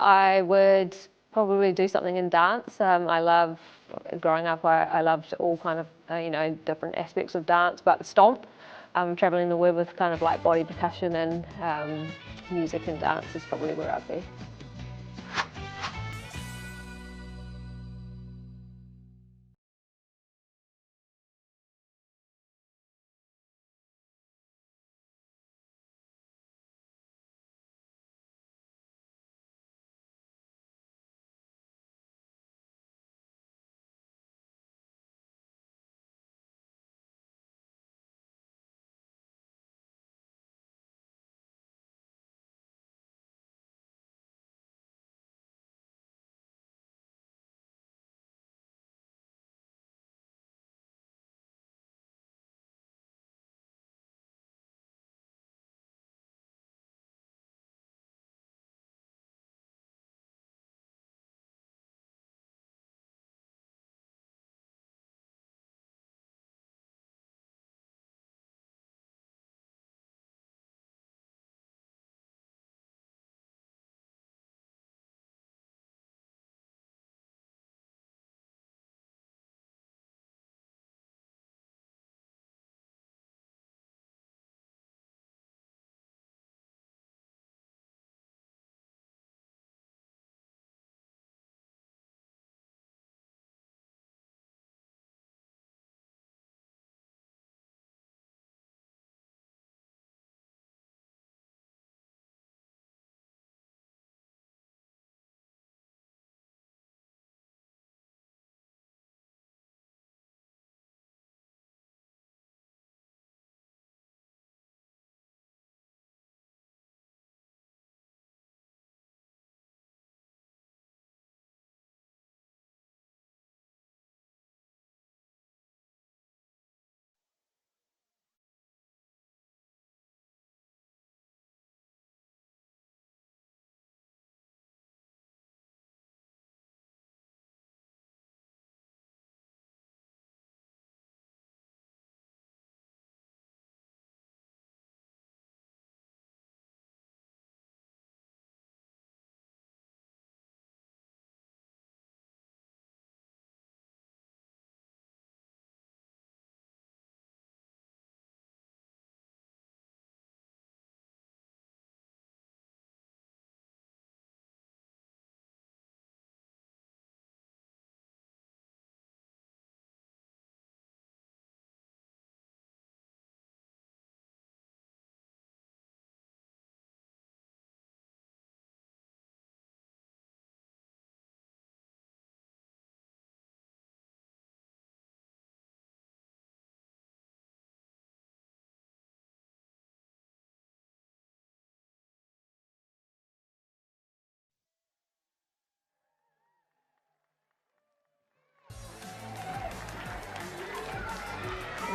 I would probably do something in dance. I love, growing up, I loved all kind of, different aspects of dance, but the stomp, traveling the world with kind of like body percussion and music and dance is probably where I'd be.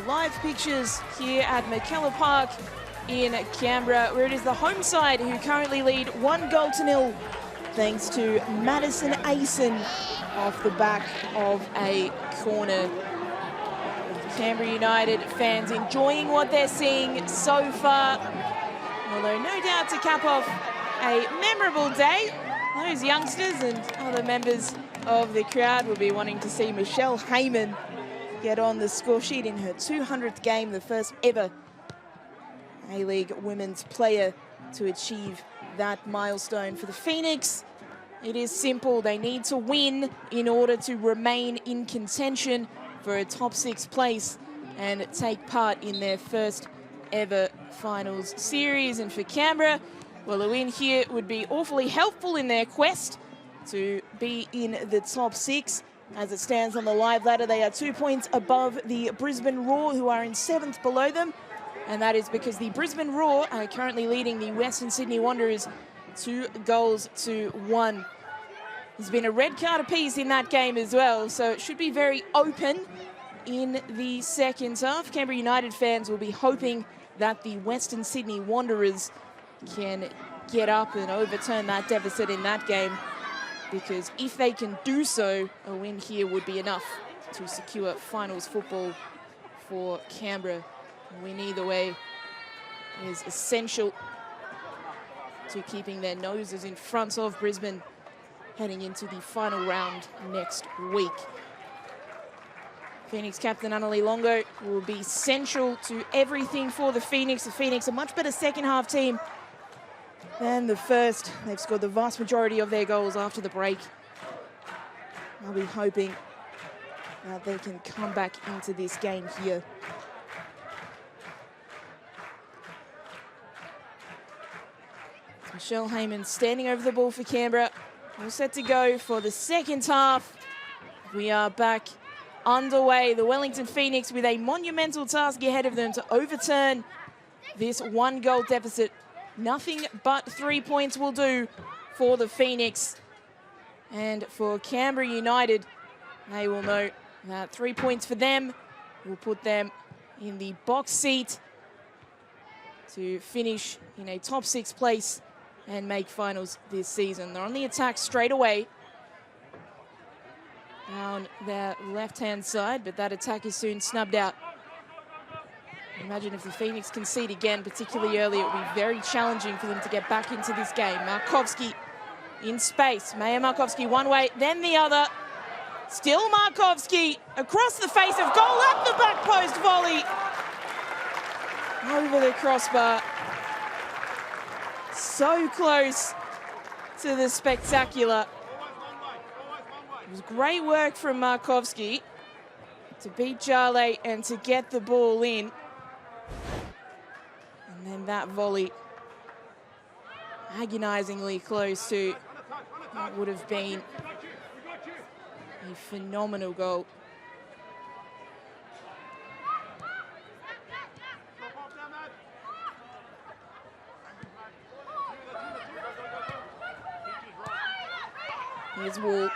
Live pictures here at McKellar Park in Canberra, where it is the home side who currently lead 1-0 thanks to Madison Asen off the back of a corner. Canberra United fans enjoying what they're seeing so far, although no doubt to cap off a memorable day, those youngsters and other members of the crowd will be wanting to see Michelle Haymon get on the score sheet in her 200th game, the first ever A-League women's player to achieve that milestone. For the Phoenix, it is simple. They need to win in order to remain in contention for a top 6 place and take part in their first ever finals series. And for Canberra, well, a win here would be awfully helpful in their quest to be in the top 6. As it stands on the live ladder, they are 2 points above the Brisbane Roar, who are in 7th below them. And that is because the Brisbane Roar are currently leading the Western Sydney Wanderers 2-1. There's been a red card apiece in that game as well, so it should be very open in the second half. Canberra United fans will be hoping that the Western Sydney Wanderers can get up and overturn that deficit in that game, because if they can do so, a win here would be enough to secure finals football for Canberra. A win either way is essential to keeping their noses in front of Brisbane heading into the final round next week. Phoenix captain Annalie Longo will be central to everything for the Phoenix. The Phoenix, a much better second half team than the first. They've scored the vast majority of their goals after the break. I'll be hoping that they can come back into this game here. It's Michelle Haymon standing over the ball for Canberra. All set to go for the second half. We are back underway. The Wellington Phoenix with a monumental task ahead of them to overturn this 1-goal deficit. Nothing but 3 points will do for the Phoenix. And for Canberra United, they will know that 3 points for them will put them in the box seat to finish in a top 6 place and make finals this season. They're on the attack straight away down their left-hand side, but that attack is soon snubbed out. Imagine if the Phoenix concede again, particularly early, it would be very challenging for them to get back into this game. Markovski in space. Maya Markovski one way, then the other. Still Markovski across the face of goal at the back post volley. Over the crossbar. So close to the spectacular. It was great work from Markovski to beat Jale and to get the ball in. And then that volley, agonizingly close to what would have been a phenomenal goal. Here's Wall.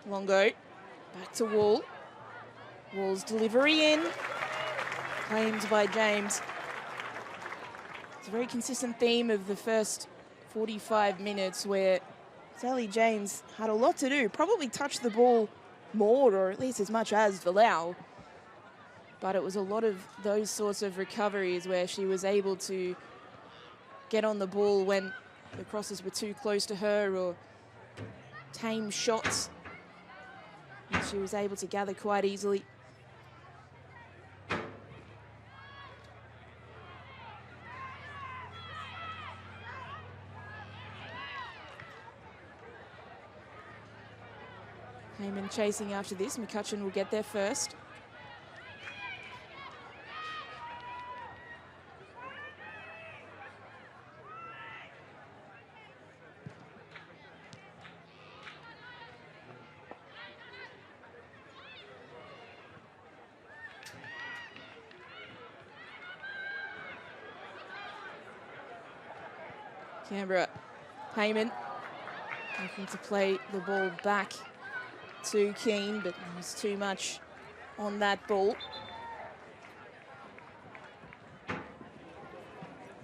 Longo, back to Wall. Wall's delivery in, claimed by James. It's a very consistent theme of the first 45 minutes where Sally James had a lot to do, probably touched the ball more, or at least as much as Valau. But it was a lot of those sorts of recoveries where she was able to get on the ball when the crosses were too close to her, or tame shots that she was able to gather quite easily. Haymon chasing after this. McCutcheon will get there first. Canberra, Haymon looking to play the ball back to Keane, but there's too much on that ball.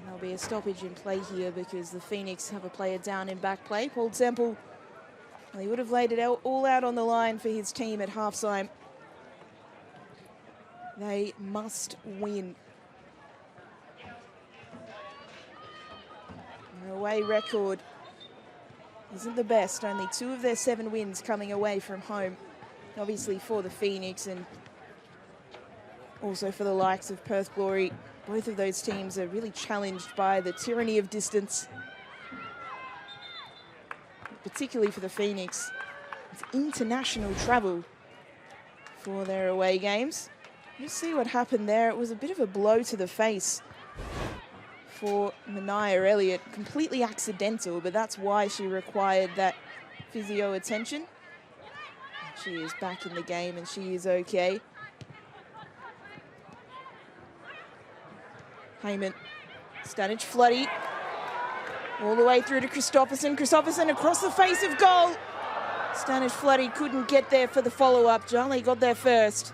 There'll be a stoppage in play here because the Phoenix have a player down in back play. Paul Temple, well, he would have laid it all out on the line for his team at halftime. They must win. Their away record isn't the best. Only 2 of their 7 wins coming away from home. Obviously for the Phoenix and also for the likes of Perth Glory. Both of those teams are really challenged by the tyranny of distance. Particularly for the Phoenix, it's international travel for their away games. You see what happened there. It was a bit of a blow to the face for Mania Elliott, completely accidental, but that's why she required that physio attention. She is back in the game and she is okay. Haymon. Stanage Floody. All the way through to Christopherson. Christopherson across the face of goal. Stanage Floody couldn't get there for the follow-up. Jolly got there first.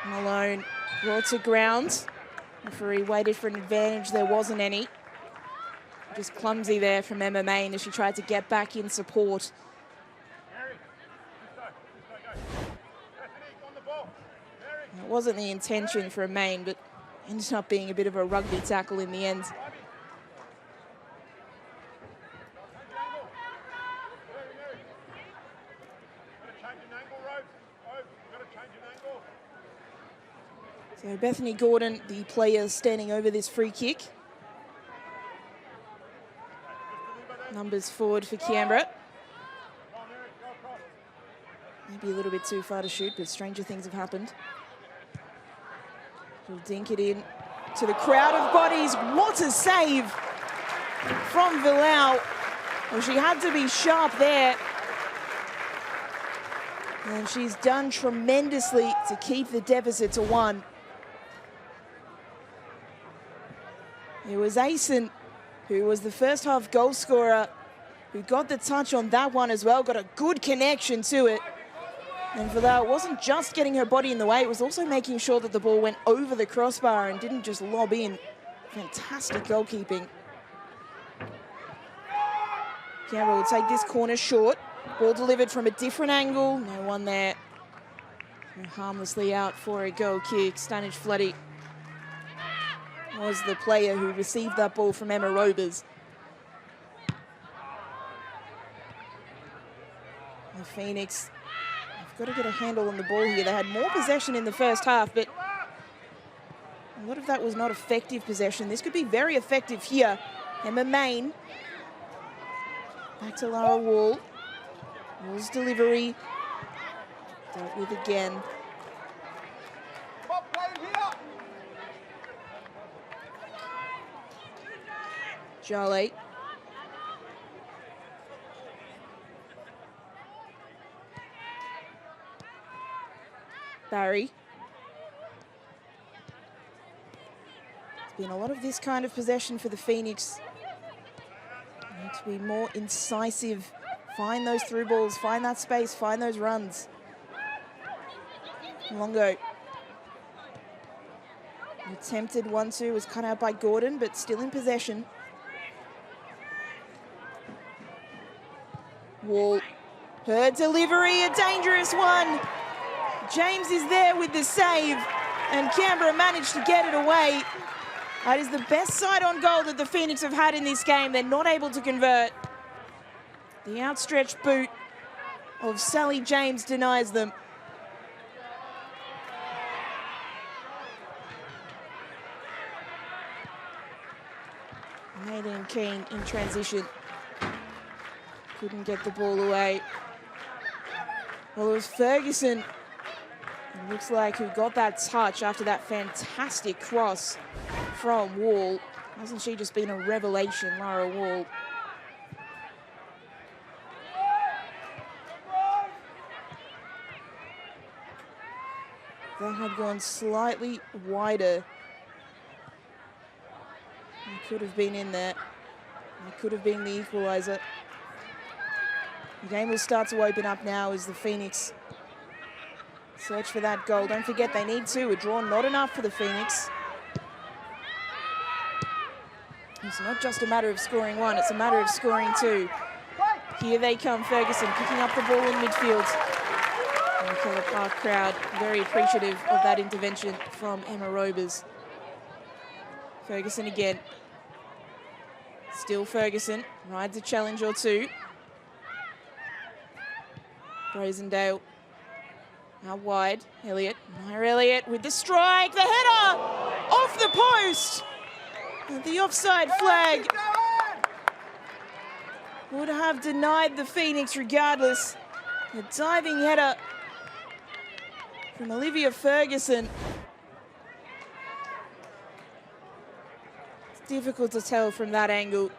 Malone brought to ground. Referee waited for an advantage. There wasn't any. Just clumsy there from Emma Main as she tried to get back in support. It wasn't the intention for a Main, but ended up being a bit of a rugby tackle in the end. So Bethany Gordon, the player standing over this free kick. Numbers forward for Canberra. Maybe a little bit too far to shoot, but stranger things have happened. She'll dink it in to the crowd of bodies. What a save from Villau. Well, she had to be sharp there. And she's done tremendously to keep the deficit to 1. It was Asen, who was the first half goal scorer, who got the touch on that one as well, got a good connection to it. And for that, it wasn't just getting her body in the way, it was also making sure that the ball went over the crossbar and didn't just lob in. Fantastic goalkeeping. Canberra will take this corner short. Ball delivered from a different angle. No one there. Harmlessly out for a goal kick. Stanage Floody was the player who received that ball from Emma Robers. The Phoenix have got to get a handle on the ball here. They had more possession in the first half, but a lot of that was not effective possession. This could be very effective here. Emma Main. Back to Lara Wall. Wall's delivery. Dealt with again. Jolly. Barry. It's been a lot of this kind of possession for the Phoenix. They need to be more incisive. Find those through balls, find that space, find those runs. Longo. Attempted 1-2, was cut out by Gordon, but still in possession. Wall. Her delivery, a dangerous one. James is there with the save, and Canberra managed to get it away. That is the best side on goal that the Phoenix have had in this game. They're not able to convert. The outstretched boot of Sally James denies them. Nadine Keane in transition. Couldn't get the ball away. Well, it was Ferguson, it looks like, who got that touch after that fantastic cross from Wall. Hasn't she just been a revelation, Lara Wall? That had gone slightly wider. It could have been in there. It could have been the equaliser. The game will start to open up now as the Phoenix search for that goal. Don't forget they need 2. A draw not enough for the Phoenix. It's not just a matter of scoring 1, it's a matter of scoring 2. Here they come, Ferguson picking up the ball in midfield. And the Keller Park crowd very appreciative of that intervention from Emma Robers. Ferguson again. Still Ferguson, rides a challenge or 2. Rosendale out wide. Elliott, Maya Elliott with the strike, the header off the post. And the offside flag would have denied the Phoenix regardless. A diving header from Olivia Ferguson. It's difficult to tell from that angle.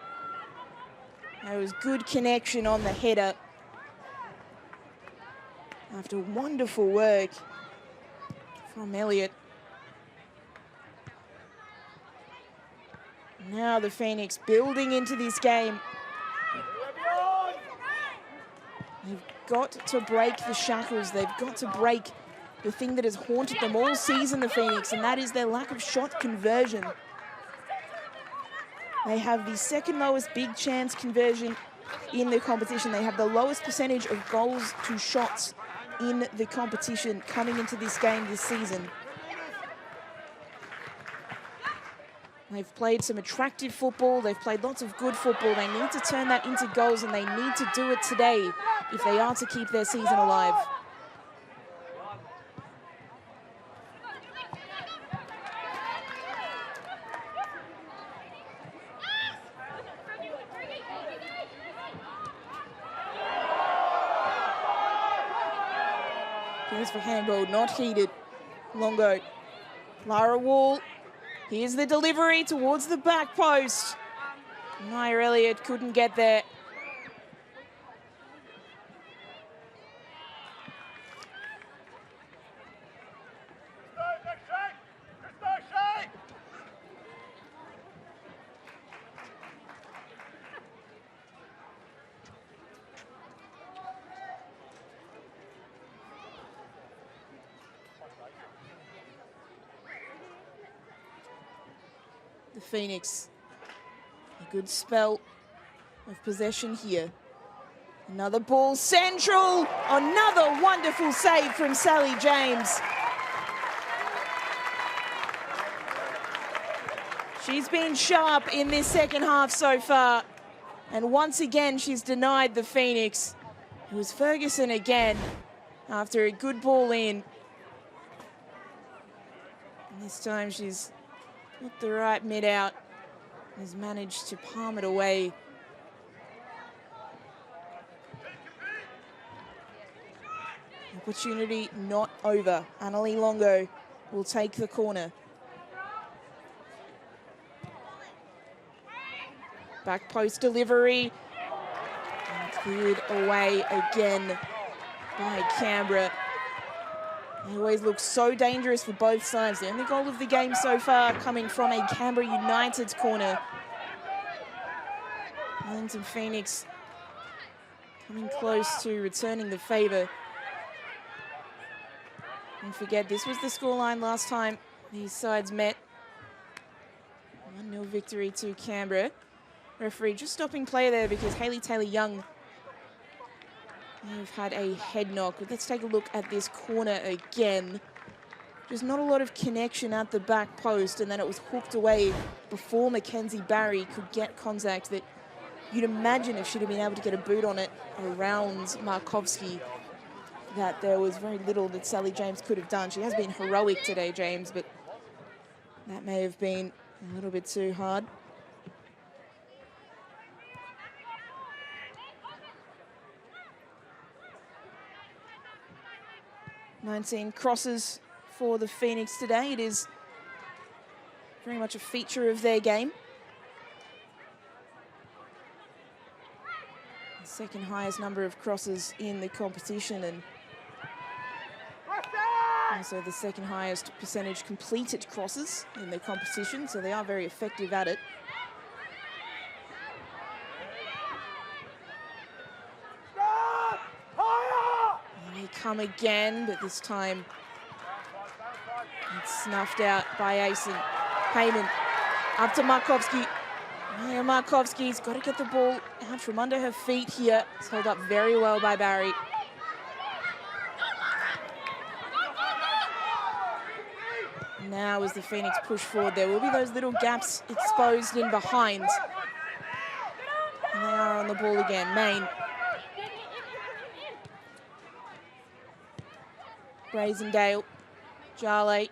There was good connection on the header. After wonderful work from Elliott. Now the Phoenix building into this game. They've got to break the shackles. They've got to break the thing that has haunted them all season, the Phoenix, and that is their lack of shot conversion. They have the second lowest big chance conversion in the competition. They have the lowest percentage of goals to shots in the competition coming into this game this season. They've played some attractive football. They've played lots of good football. They need to turn that into goals, and they need to do it today if they are to keep their season alive. Goes for handball, not heated. Longo. Lara Wall. Here's the delivery towards the back post. Nia Elliott couldn't get there. The Phoenix, a good spell of possession here. Another ball central, another wonderful save from Sally James. She's been sharp in this second half so far, and once again she's denied the Phoenix. It was Ferguson again after a good ball in. And this time she's got the right mid out, has managed to palm it away. Opportunity not over. Annalie Longo will take the corner. Back post delivery. And cleared away again by Canberra. They always look so dangerous for both sides. The only goal of the game so far coming from a Canberra United's corner. Wellington Phoenix coming close to returning the favour. Don't forget, this was the scoreline last time these sides met. 1-0 victory to Canberra. Referee just stopping play there because Hayley Taylor-Young may have had a head knock. But let's take a look at this corner again. Just not a lot of connection at the back post, and then it was hooked away before Mackenzie Barry could get contact that you'd imagine if she'd have been able to get a boot on it around Markovsky, that there was very little that Sally James could have done. She has been heroic today, James, but that may have been a little bit too hard. "19 crosses for the Phoenix today. It is very much a feature of their game. The second highest number of crosses in the competition, and also the second highest percentage completed crosses in the competition, so they are very effective at it. And they come again, but this time it's snuffed out by Asen. Haymon up to Markovsky. Yeah, Markovsky's got to get the ball out from under her feet here. It's held up very well by Barry. Now as the Phoenix push forward, there will be those little gaps exposed in behind. And they are on the ball again. Main. Brazendale. Jale.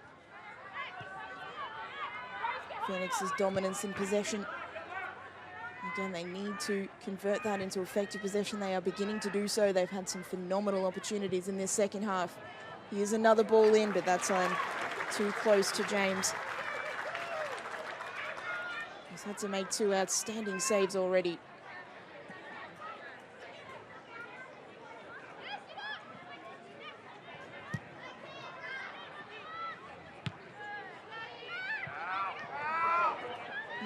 Phoenix's dominance in possession. Again, they need to convert that into effective possession. They are beginning to do so. They've had some phenomenal opportunities in this second half. Here's another ball in, but that time too close to James. He's had to make two outstanding saves already.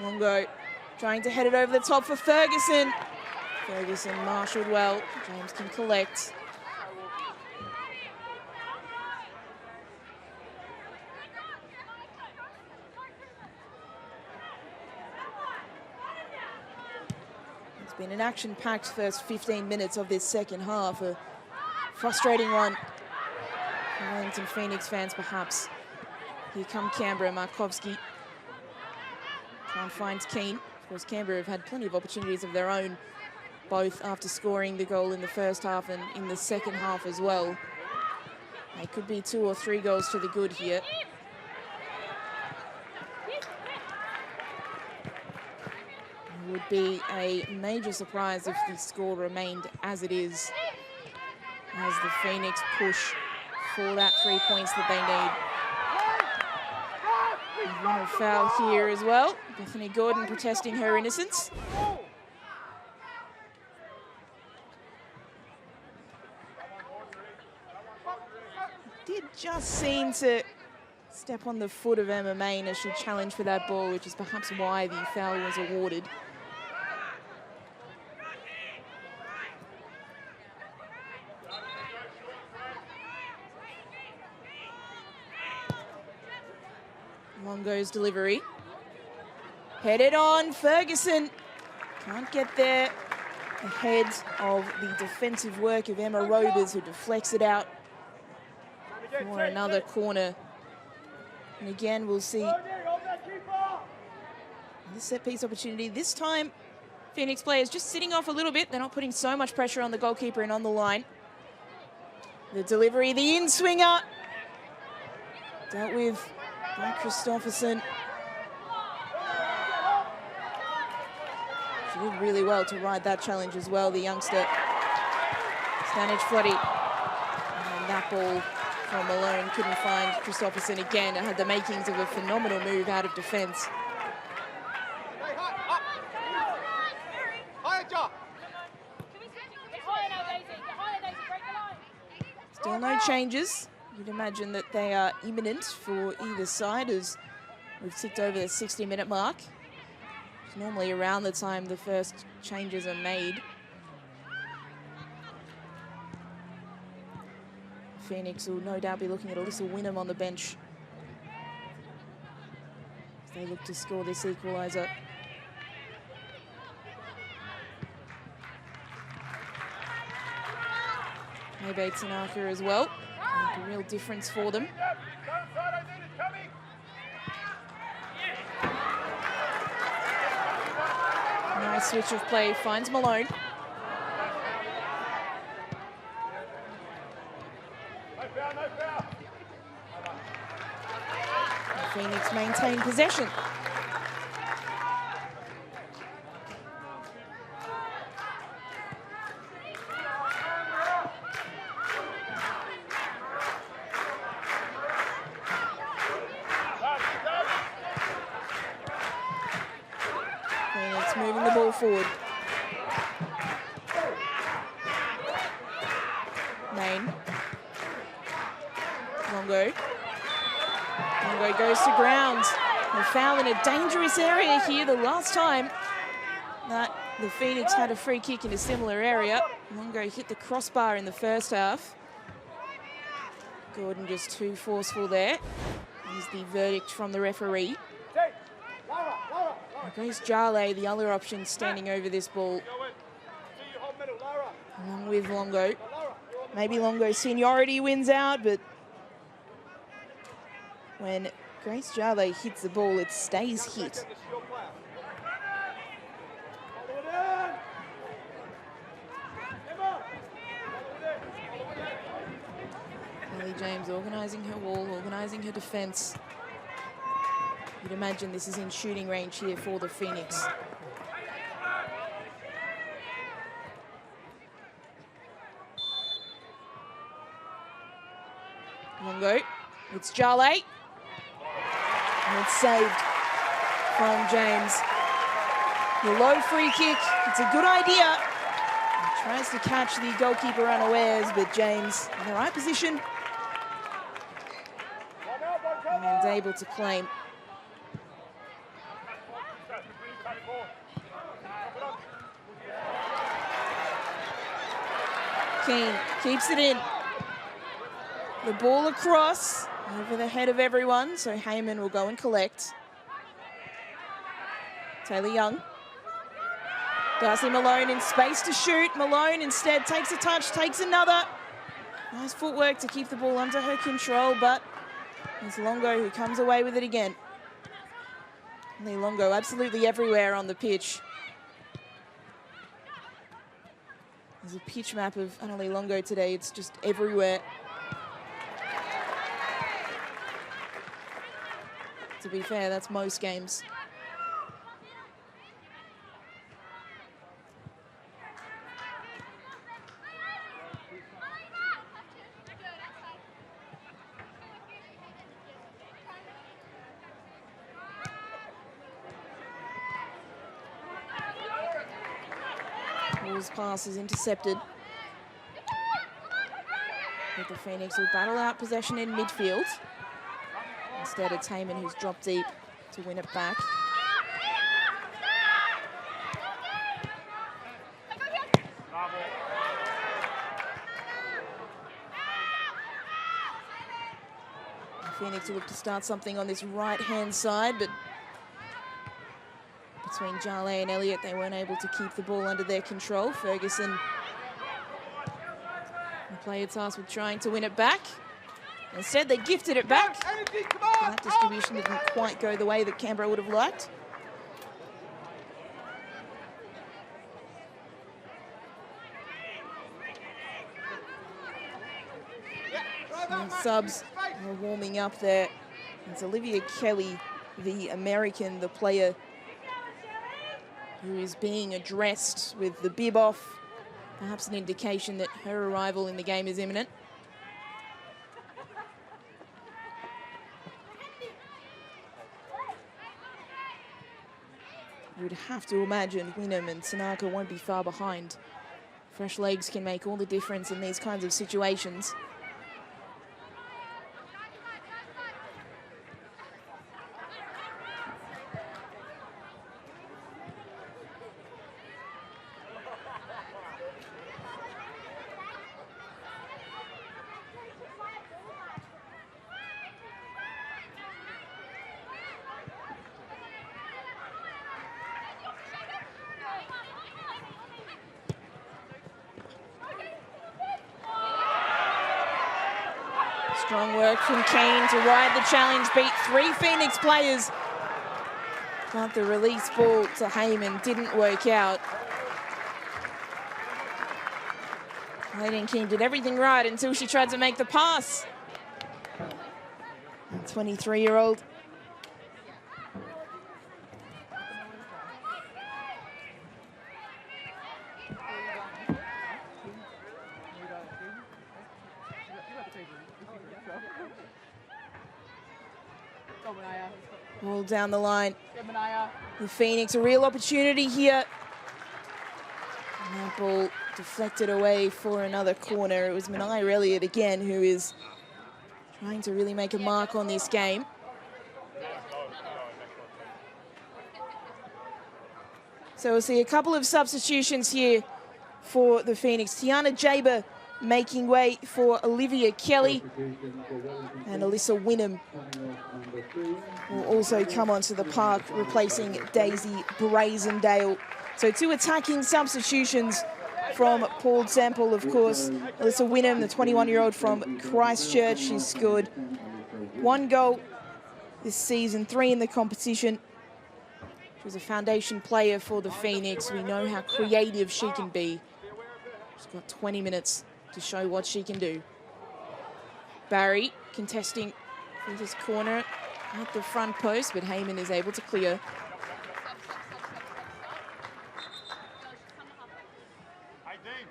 Longo trying to head it over the top for Ferguson. Ferguson marshalled well. James can collect. It's been an action-packed first 15 minutes of this second half. A frustrating one for Wellington Phoenix fans, perhaps. Here come Canberra, Markovski. Try and find Keane. Of course, Canberra have had plenty of opportunities of their own, both after scoring the goal in the first half and in the second half as well. They could be 2 or 3 goals to the good here. It would be a major surprise if the score remained as it is, as the Phoenix push for that 3 points that they need. No foul here as well. Bethany Gordon protesting her innocence. Did just seem to step on the foot of Emma Main as she challenged for that ball, which is perhaps why the foul was awarded. Longo's delivery. Headed on, Ferguson. Can't get there ahead of the defensive work of Emma Robers, who deflects it out for another corner. And again, we'll see the set-piece opportunity. This time, Phoenix players just sitting off a little bit. They're not putting so much pressure on the goalkeeper and on the line. The delivery, the in-swinger. Dealt with by Christopherson. She did really well to ride that challenge as well, the youngster. Stanic Floody. And that ball from Malone couldn't find Christopherson again. It had the makings of a phenomenal move out of defence. Still no changes. You'd imagine that they are imminent for either side as we've ticked over the 60-minute mark. It's normally around the time the first changes are made. Phoenix will no doubt be looking at Alyssa Wynnum on the bench as they look to score this equaliser. Maybe Tanaka as well. Make a real difference for them. Nice switch of play, finds Malone. Phoenix maintain possession. Phoenix moving the ball forward. Main. Longo. Longo goes to ground. A foul in a dangerous area here. The last time that the Phoenix had a free kick in a similar area, Longo hit the crossbar in the first half. Gordon just too forceful there. Is the verdict from the referee. Grace Jale, the other option, standing over this ball, along with Longo. Maybe Longo's seniority wins out, but when Grace Jale hits the ball, it stays hit. Ellie James organising her wall, organising her defence. You'd imagine this is in shooting range here for the Phoenix. Longo, it's Jale. And it's saved from James. The low free kick, it's a good idea. He tries to catch the goalkeeper unawares, but James in the right position and able to claim. Keane keeps it in. The ball across over the head of everyone, so Haymon will go and collect. Taylor Young. Darcy Malone in space to shoot. Malone instead takes a touch, takes another. Nice footwork to keep the ball under her control, but it's Longo who comes away with it again. Lee Longo absolutely everywhere on the pitch. There's a pitch map of Annalie Longo today. It's just everywhere. To be fair, that's most games. Ball's pass is intercepted. But the Phoenix will battle out possession in midfield. Instead, it's Haymon who's dropped deep to win it back. The Phoenix will look to start something on this right-hand side, but between Jale and Elliott, they weren't able to keep the ball under their control. Ferguson, the player tasked with trying to win it back. Instead, they gifted it back. That distribution didn't quite go the way that Canberra would have liked. And subs are warming up there. It's Olivia Kelly, the American, the player who is being addressed with the bib off. Perhaps an indication that her arrival in the game is imminent. You would have to imagine Wynnum and Tanaka won't be far behind. Fresh legs can make all the difference in these kinds of situations. Strong work from Keane to ride the challenge, beat 3 Phoenix players. But the release ball to Haymon didn't work out. Hayden Keane did everything right until she tried to make the pass. 23-year-old. Ball down the line. The Phoenix, a real opportunity here. And that ball deflected away for another corner. It was Manaia Elliott again who is trying to really make a mark on this game. So we'll see a couple of substitutions here for the Phoenix. Tiana Jaber making way for Olivia Kelly, and Alyssa Wynnum will also come onto the park, replacing Daisy Brazendale. So 2 attacking substitutions from Paul Semple, of course. Alyssa Wynnum, the 21-year-old from Christchurch, she's scored 1 goal this season, 3 in the competition. She was a foundation player for the Phoenix. We know how creative she can be. She's got 20 minutes to show what she can do. Barry contesting for this corner at the front post, but Haymon is able to clear.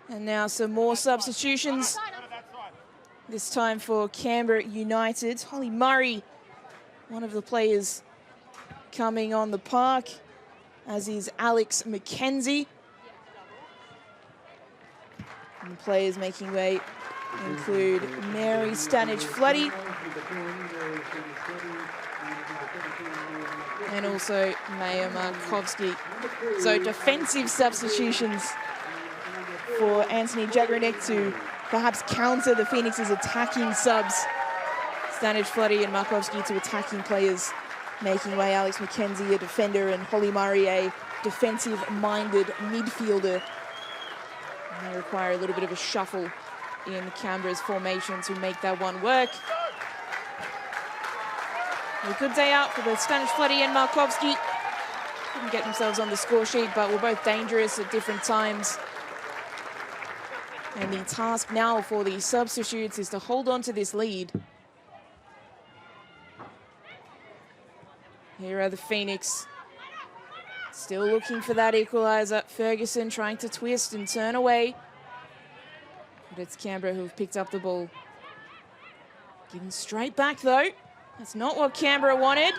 And now some more substitutions. This time for Canberra United. Holly Murray, one of the players coming on the park, as is Alex McKenzie. And the players making way include Mary Stanage-Floody and also Maya Markovsky. So defensive substitutions for Anthony Jagranek to perhaps counter the Phoenix's attacking subs. Stanic, Floody and Markovski to attacking players, making way Alex McKenzie, a defender, and Holly Murray, a defensive-minded midfielder. And they require a little bit of a shuffle in Canberra's formation to make that one work. A good day out for both Stanic, Floody and Markovski. Couldn't get themselves on the score sheet, but were both dangerous at different times. And the task now for the substitutes is to hold on to this lead. Here are the Phoenix, still looking for that equaliser. Ferguson trying to twist and turn away. But it's Canberra who've picked up the ball. Given straight back though. That's not what Canberra wanted.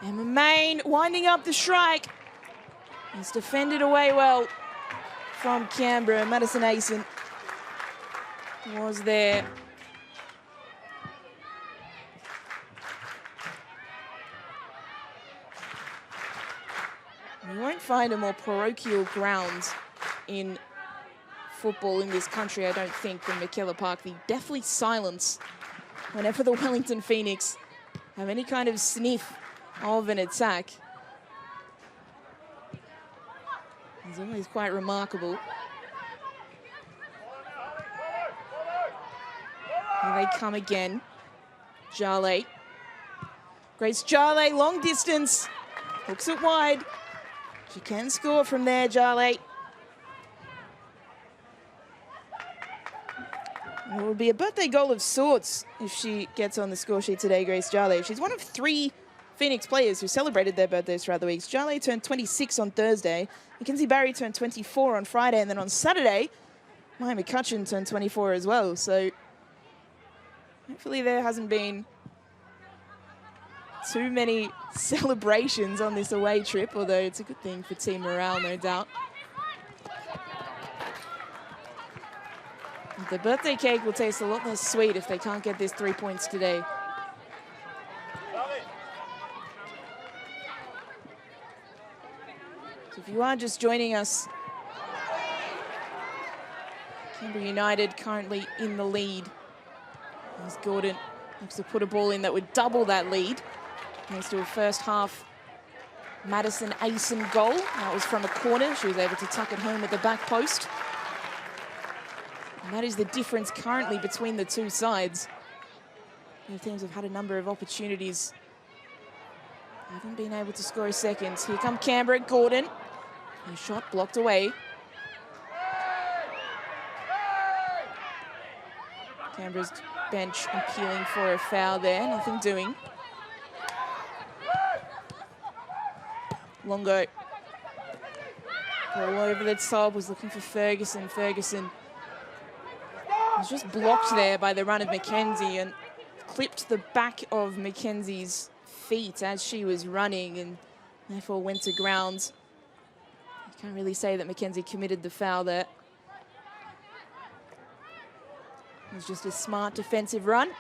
Emma Main winding up the strike. He's defended away well from Canberra. Madison Asen was there. You won't find a more parochial ground in football in this country, I don't think, than McKellar Park. The deathly silence whenever the Wellington Phoenix have any kind of sniff of an attack. It's always quite remarkable. Here they come again. Jarley. Grace Jarley, long distance. Hooks it wide. She can score from there, Jarley. It will be a birthday goal of sorts if she gets on the score sheet today, Grace Jarley. She's one of 3 Phoenix players who celebrated their birthdays throughout the weeks. Jarley turned 26 on Thursday. Mackenzie Barry turned 24 on Friday. And then on Saturday, Maya McCutcheon turned 24 as well. So hopefully there hasn't been too many celebrations on this away trip, although it's a good thing for team morale, no doubt. The birthday cake will taste a lot less sweet if they can't get this 3 points today. So if you are just joining us, Canberra United currently in the lead. As Gordon looks to put a ball in that would double that lead. Thanks to a first half Madison Asen goal. That was from a corner. She was able to tuck it home at the back post. And that is the difference currently between the two sides. Both teams have had a number of opportunities. Haven't been able to score a second. Here come Canberra, Gordon. A shot blocked away. Canberra's bench appealing for a foul there, nothing doing. Longo. All over the top, was looking for Ferguson. Ferguson was just blocked there by the run of McKenzie and clipped the back of Mackenzie's feet as she was running and therefore went to ground. You can't really say that McKenzie committed the foul there. It was just a smart defensive run.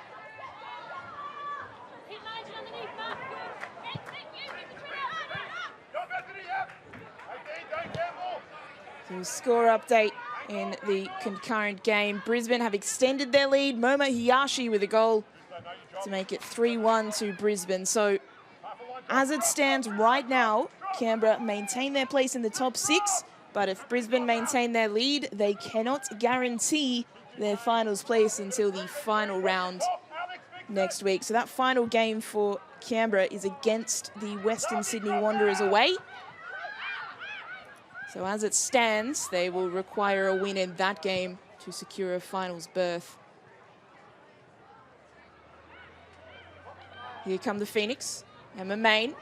So score update in the concurrent game. Brisbane have extended their lead. Momo Hiyashi with a goal to make it 3-1 to Brisbane. So as it stands right now, Canberra maintain their place in the top 6, but if Brisbane maintain their lead, they cannot guarantee their finals place until the final round next week. So that final game for Canberra is against the Western Sydney Wanderers away. So as it stands, they will require a win in that game to secure a finals berth. Here come the Phoenix. Emma Main.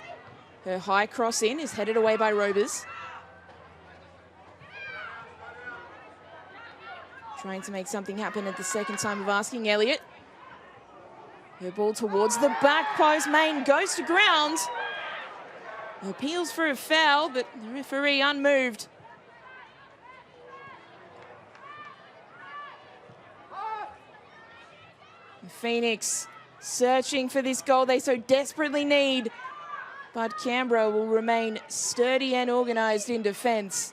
Her high cross in is headed away by Robers. Trying to make something happen at the second time of asking. Elliott. Her ball towards the back post. Main goes to ground. Appeals for a foul, but the referee unmoved. The Phoenix searching for this goal they so desperately need, but Canberra will remain sturdy and organised in defence.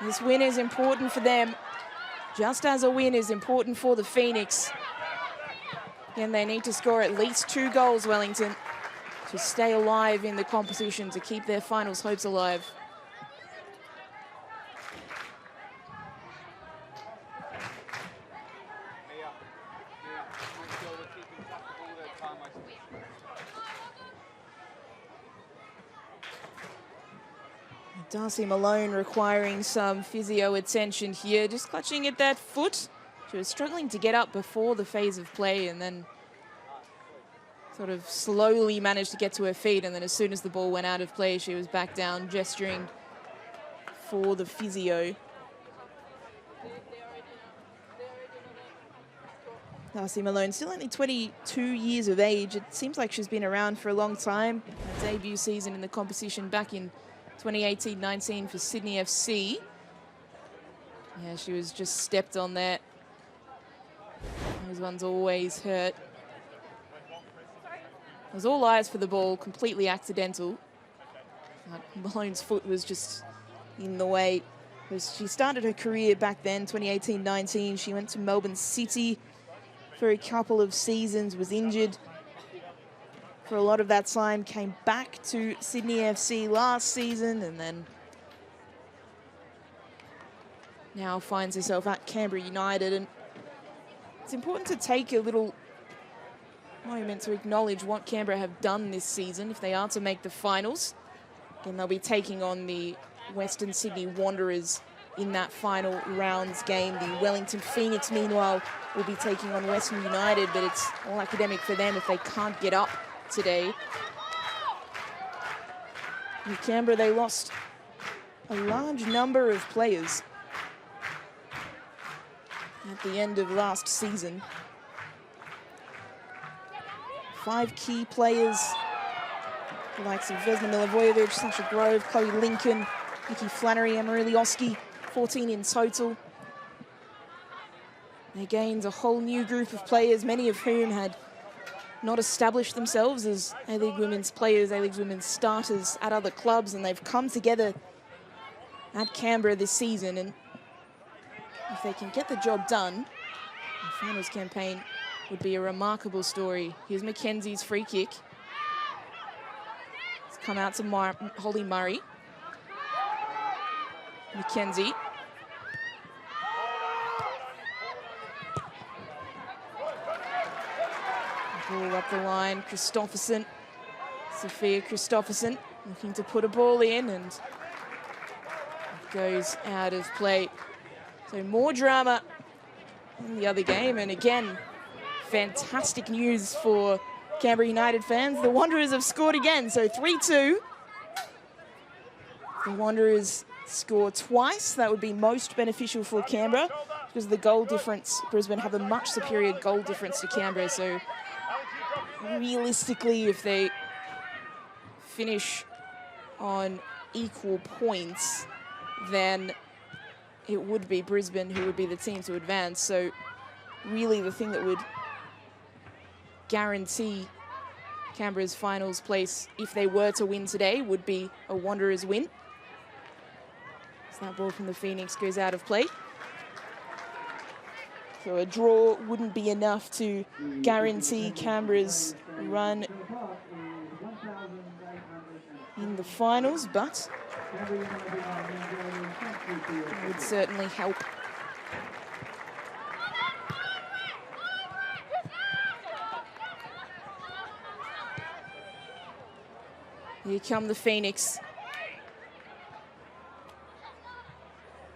This win is important for them, just as a win is important for the Phoenix. Again, they need to score at least 2 goals, Wellington, to stay alive in the competition, to keep their finals hopes alive. Darcy Malone requiring some physio attention here, just clutching at that foot. She was struggling to get up before the phase of play and then sort of slowly managed to get to her feet, and then as soon as the ball went out of play, she was back down gesturing for the physio. Darcy Malone, still only 22 years of age. It seems like she's been around for a long time. Her debut season in the competition back in 2018-19 for Sydney FC. Yeah, she was just stepped on there. Those ones always hurt. It was all eyes for the ball, completely accidental. Malone's foot was just in the way. She started her career back then, 2018-19. She went to Melbourne City for a couple of seasons, was injured for a lot of that time, came back to Sydney FC last season, and then now finds herself at Canberra United. And it's important to take a little moment to acknowledge what Canberra have done this season if they are to make the finals. And they'll be taking on the Western Sydney Wanderers in that final rounds game. The Wellington Phoenix, meanwhile, will be taking on Western United, but it's all academic for them if they can't get up today. In Canberra, they lost a large number of players at the end of last season. 5 key players, the likes of Vesna Milivojevic, Sasha Grove, Chloe Lincoln, Nikki Flannery, Amarili Oski, 14 in total. They gained a whole new group of players, many of whom had not established themselves as A-League women's players, A-League women's starters at other clubs, and they've come together at Canberra this season. And if they can get the job done, the finals campaign would be a remarkable story. Here's Mackenzie's free kick. It's come out to Holly Murray. Mackenzie. Ball up the line, Christopherson. Sophia Christopherson looking to put a ball in, and it goes out of play. So more drama in the other game, and again, fantastic news for Canberra United fans. The Wanderers have scored again, so 3-2. The Wanderers score twice. That would be most beneficial for Canberra because of the goal difference. Brisbane have a much superior goal difference to Canberra, so realistically, if they finish on equal points, then it would be Brisbane who would be the team to advance. So really the thing that would guarantee Canberra's finals place if they were to win today would be a Wanderers win. So that ball from the Phoenix goes out of play. So a draw wouldn't be enough to guarantee Canberra's run in the finals, but it would certainly help. Here come the Phoenix.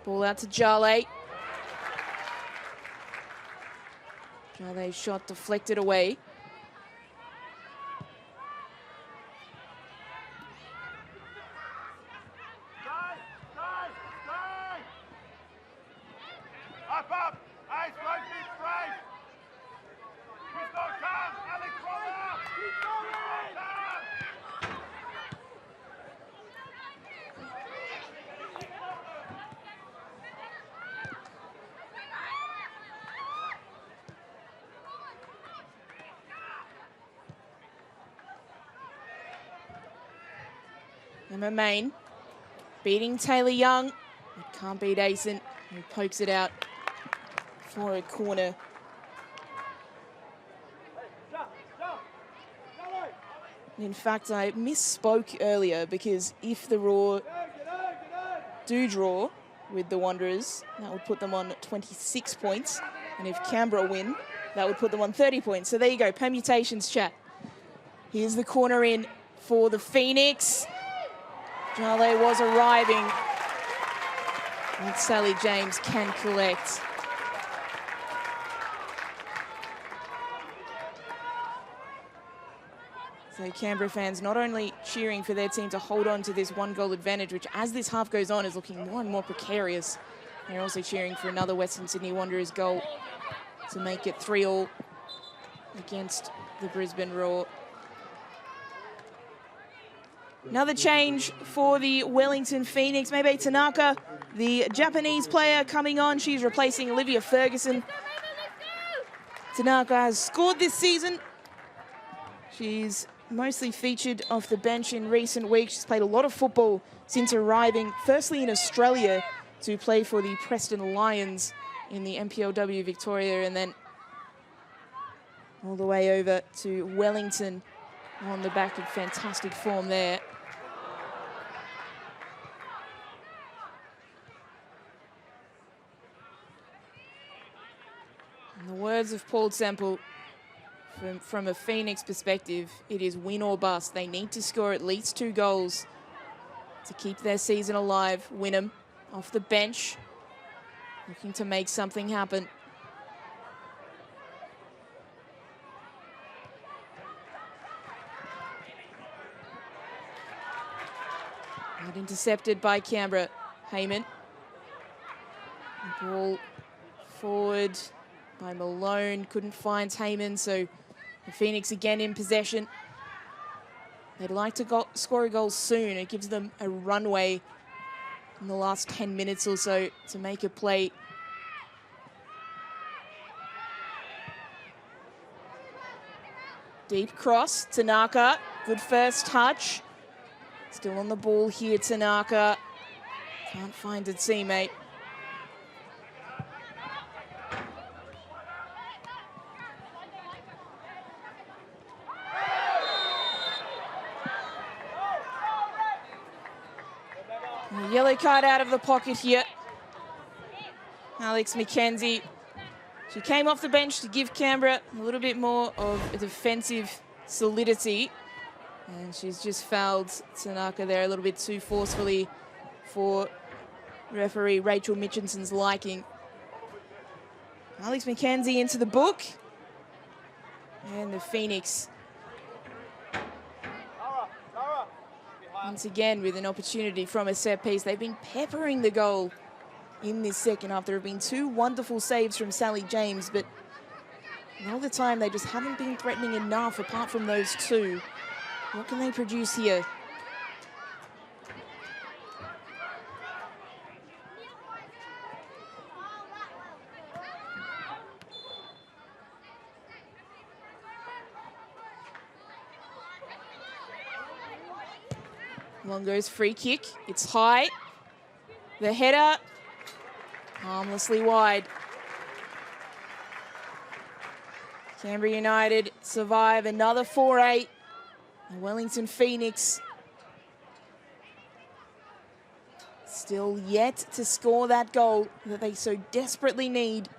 Ball out to Jale. Jale's shot deflected away. Emma Main beating Taylor Young. It can't beat Asen, who pokes it out for a corner. In fact, I misspoke earlier because if the Raw do draw with the Wanderers, that would put them on 26 points. And if Canberra win, that would put them on 30 points. So there you go, permutations, chat. Here's the corner in for the Phoenix. Jale was arriving. And Sally James can collect. So Canberra fans not only cheering for their team to hold on to this 1-goal advantage, which as this half goes on is looking more and more precarious. They're also cheering for another Western Sydney Wanderers goal to make it 3-3 against the Brisbane Roar. Another change for the Wellington Phoenix. Maybe Tanaka, the Japanese player, coming on. She's replacing Olivia Ferguson. Tanaka has scored this season. She's mostly featured off the bench in recent weeks. She's played a lot of football since arriving, firstly in Australia to play for the Preston Lions in the NPLW Victoria, and then all the way over to Wellington on the back of fantastic form there. In the words of Paul Semple, from a Phoenix perspective, it is win or bust. They need to score at least 2 goals to keep their season alive. Wynnum off the bench, looking to make something happen. Not intercepted by Canberra. Haymon. Ball forward by Malone. Couldn't find Haymon, so the Phoenix again in possession. They'd like to score a goal soon. It gives them a runway in the last 10 minutes or so to make a play. Deep cross, Tanaka. Good first touch. Still on the ball here, Tanaka. Can't find a teammate. A yellow card out of the pocket here. Alex McKenzie. She came off the bench to give Canberra a little bit more of a defensive solidity. And she's just fouled Tanaka there a little bit too forcefully for referee Rachel Mitchinson's liking. Alex McKenzie into the book. And the Phoenix once again with an opportunity from a set piece. They've been peppering the goal in this second half. There have been 2 wonderful saves from Sally James, but all the time they just haven't been threatening enough apart from those 2. What can they produce here? Longo's free kick. It's high. The header, harmlessly wide. Canberra United survive another 4-8. The Wellington Phoenix still yet to score that goal that they so desperately need.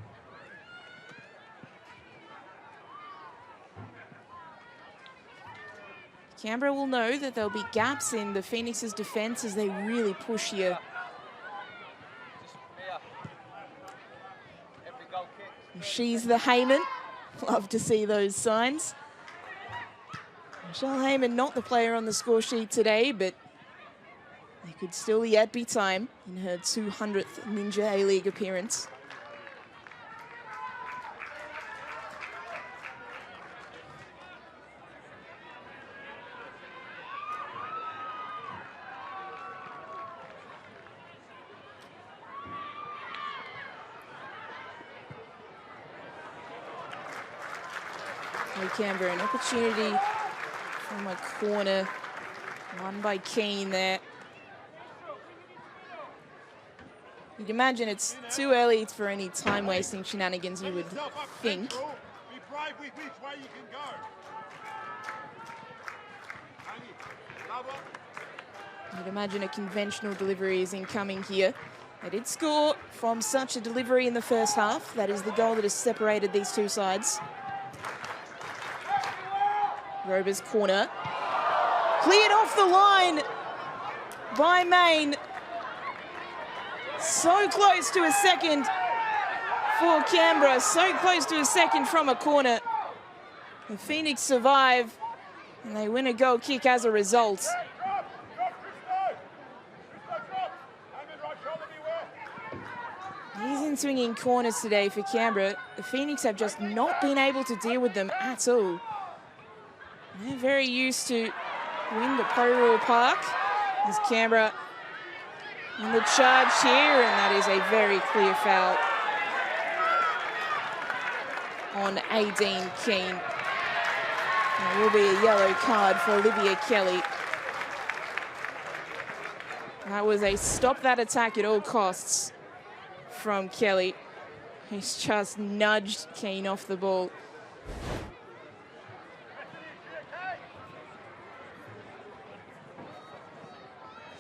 Canberra will know that there'll be gaps in the Phoenix's defence as they really push here. She's the Haymon. Love to see those signs. Michelle Haymon not the player on the score sheet today, but there could still yet be time in her 200th Ninja A-League appearance. Canberra, an opportunity from a corner, won by Keane there. You'd imagine it's too early for any time-wasting shenanigans, you would think. Be brave with which way you can go. You'd imagine a conventional delivery is incoming here. They did score from such a delivery in the first half. That is the goal that has separated these two sides. Rober's corner. Cleared off the line by Main. So close to a second for Canberra. So close to a second from a corner. The Phoenix survive and they win a goal kick as a result. These in-swinging corners today for Canberra, the Phoenix have just not been able to deal with them at all. They're very used to win the Pro Park. As Canberra on the charge here, and that is a very clear foul on Aideen Keane. There will be a yellow card for Olivia Kelly. That was a stop that attack at all costs from Kelly. He's just nudged Keane off the ball.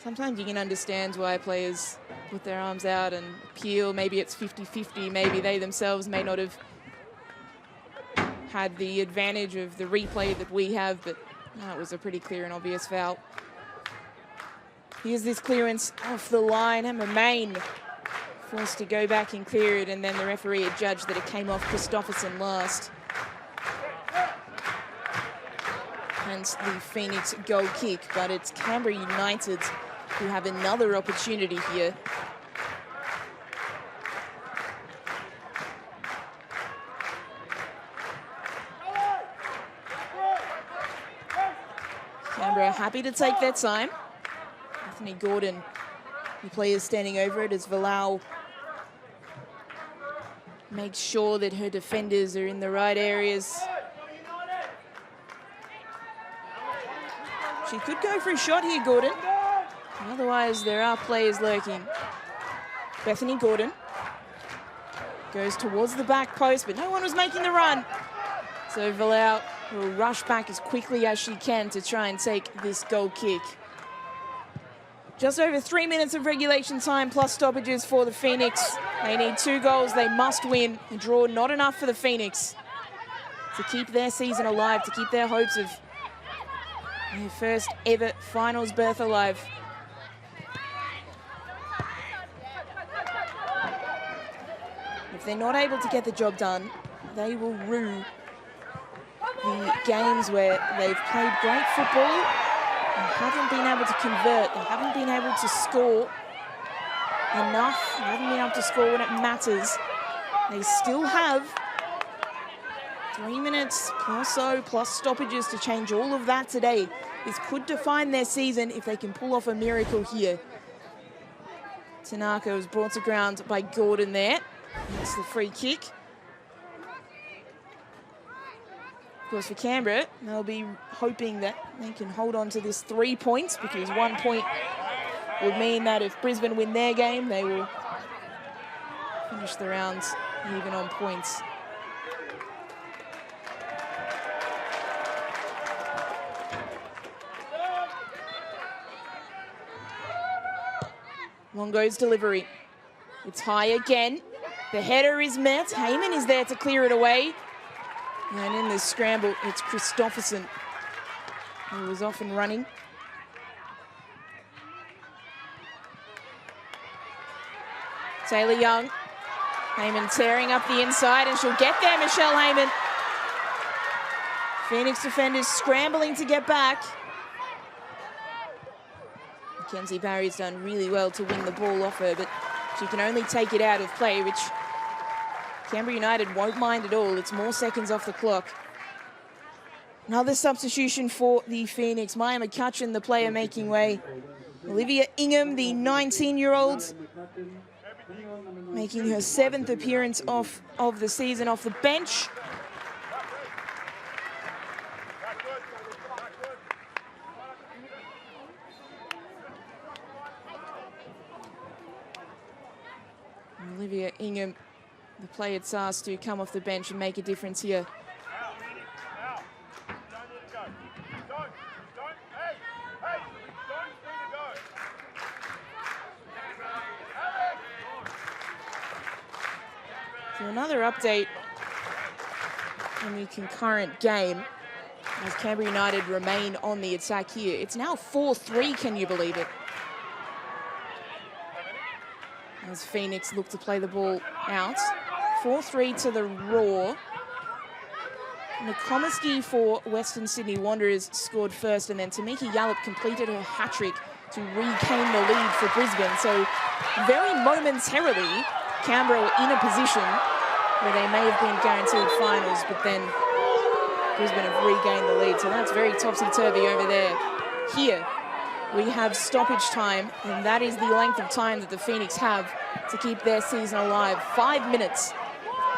Sometimes you can understand why players put their arms out and appeal. Maybe it's 50-50. Maybe they themselves may not have had the advantage of the replay that we have, but that was a pretty clear and obvious foul. Here's this clearance off the line. Emma Main forced to go back and clear it, and then the referee had judged that it came off Christopherson last. Hence the Phoenix goal kick, but it's Canberra United who have another opportunity here. Canberra happy to take their time. Anthony Gordon, the player standing over it as Valau makes sure that her defenders are in the right areas. She could go for a shot here, Gordon. Otherwise, there are players lurking. Bethany Gordon goes towards the back post, but no one was making the run. So Valau will rush back as quickly as she can to try and take this goal kick. Just over 3 minutes of regulation time plus stoppages for the Phoenix. They need 2 goals. They must win. A draw not enough for the Phoenix to keep their season alive, to keep their hopes of their first ever finals berth alive. If they're not able to get the job done, they will rue the games where they've played great football and haven't been able to convert. They haven't been able to score enough. They haven't been able to score when it matters. They still have 3 minutes or so plus stoppages to change all of that today. This could define their season if they can pull off a miracle here. Tanaka was brought to ground by Gordon there. That's the free kick. Of course, for Canberra, they'll be hoping that they can hold on to this 3 points, because 1 point would mean that if Brisbane win their game, they will finish the rounds even on points. Longo's delivery. It's high again. The header is met. Haymon is there to clear it away. And in this scramble, it's Christopherson who was off and running. Taylor Young. Haymon tearing up the inside, and she'll get there, Michelle Haymon. Phoenix defenders scrambling to get back. Mackenzie Barry's done really well to win the ball off her, but she can only take it out of play, which Canberra United won't mind at all. It's more seconds off the clock. Another substitution for the Phoenix. Maya McCutcheon, the player making way. Olivia Ingham, the 19-year-old, making her 7th appearance of the season off the bench. Olivia Ingham, the player that's asked to come off the bench and make a difference here. So another update on the concurrent game as Canberra United remain on the attack here. It's now 4-3, can you believe it? As Phoenix look to play the ball out. 4-3 to the Raw. McComiskey for Western Sydney Wanderers scored first, and then Tamiki Yallop completed her hat-trick to regain the lead for Brisbane. So very momentarily, Canberra were in a position where they may have been guaranteed finals, but then Brisbane have regained the lead. So that's very topsy-turvy over there. Here, we have stoppage time, and that is the length of time that the Phoenix have to keep their season alive. 5 minutes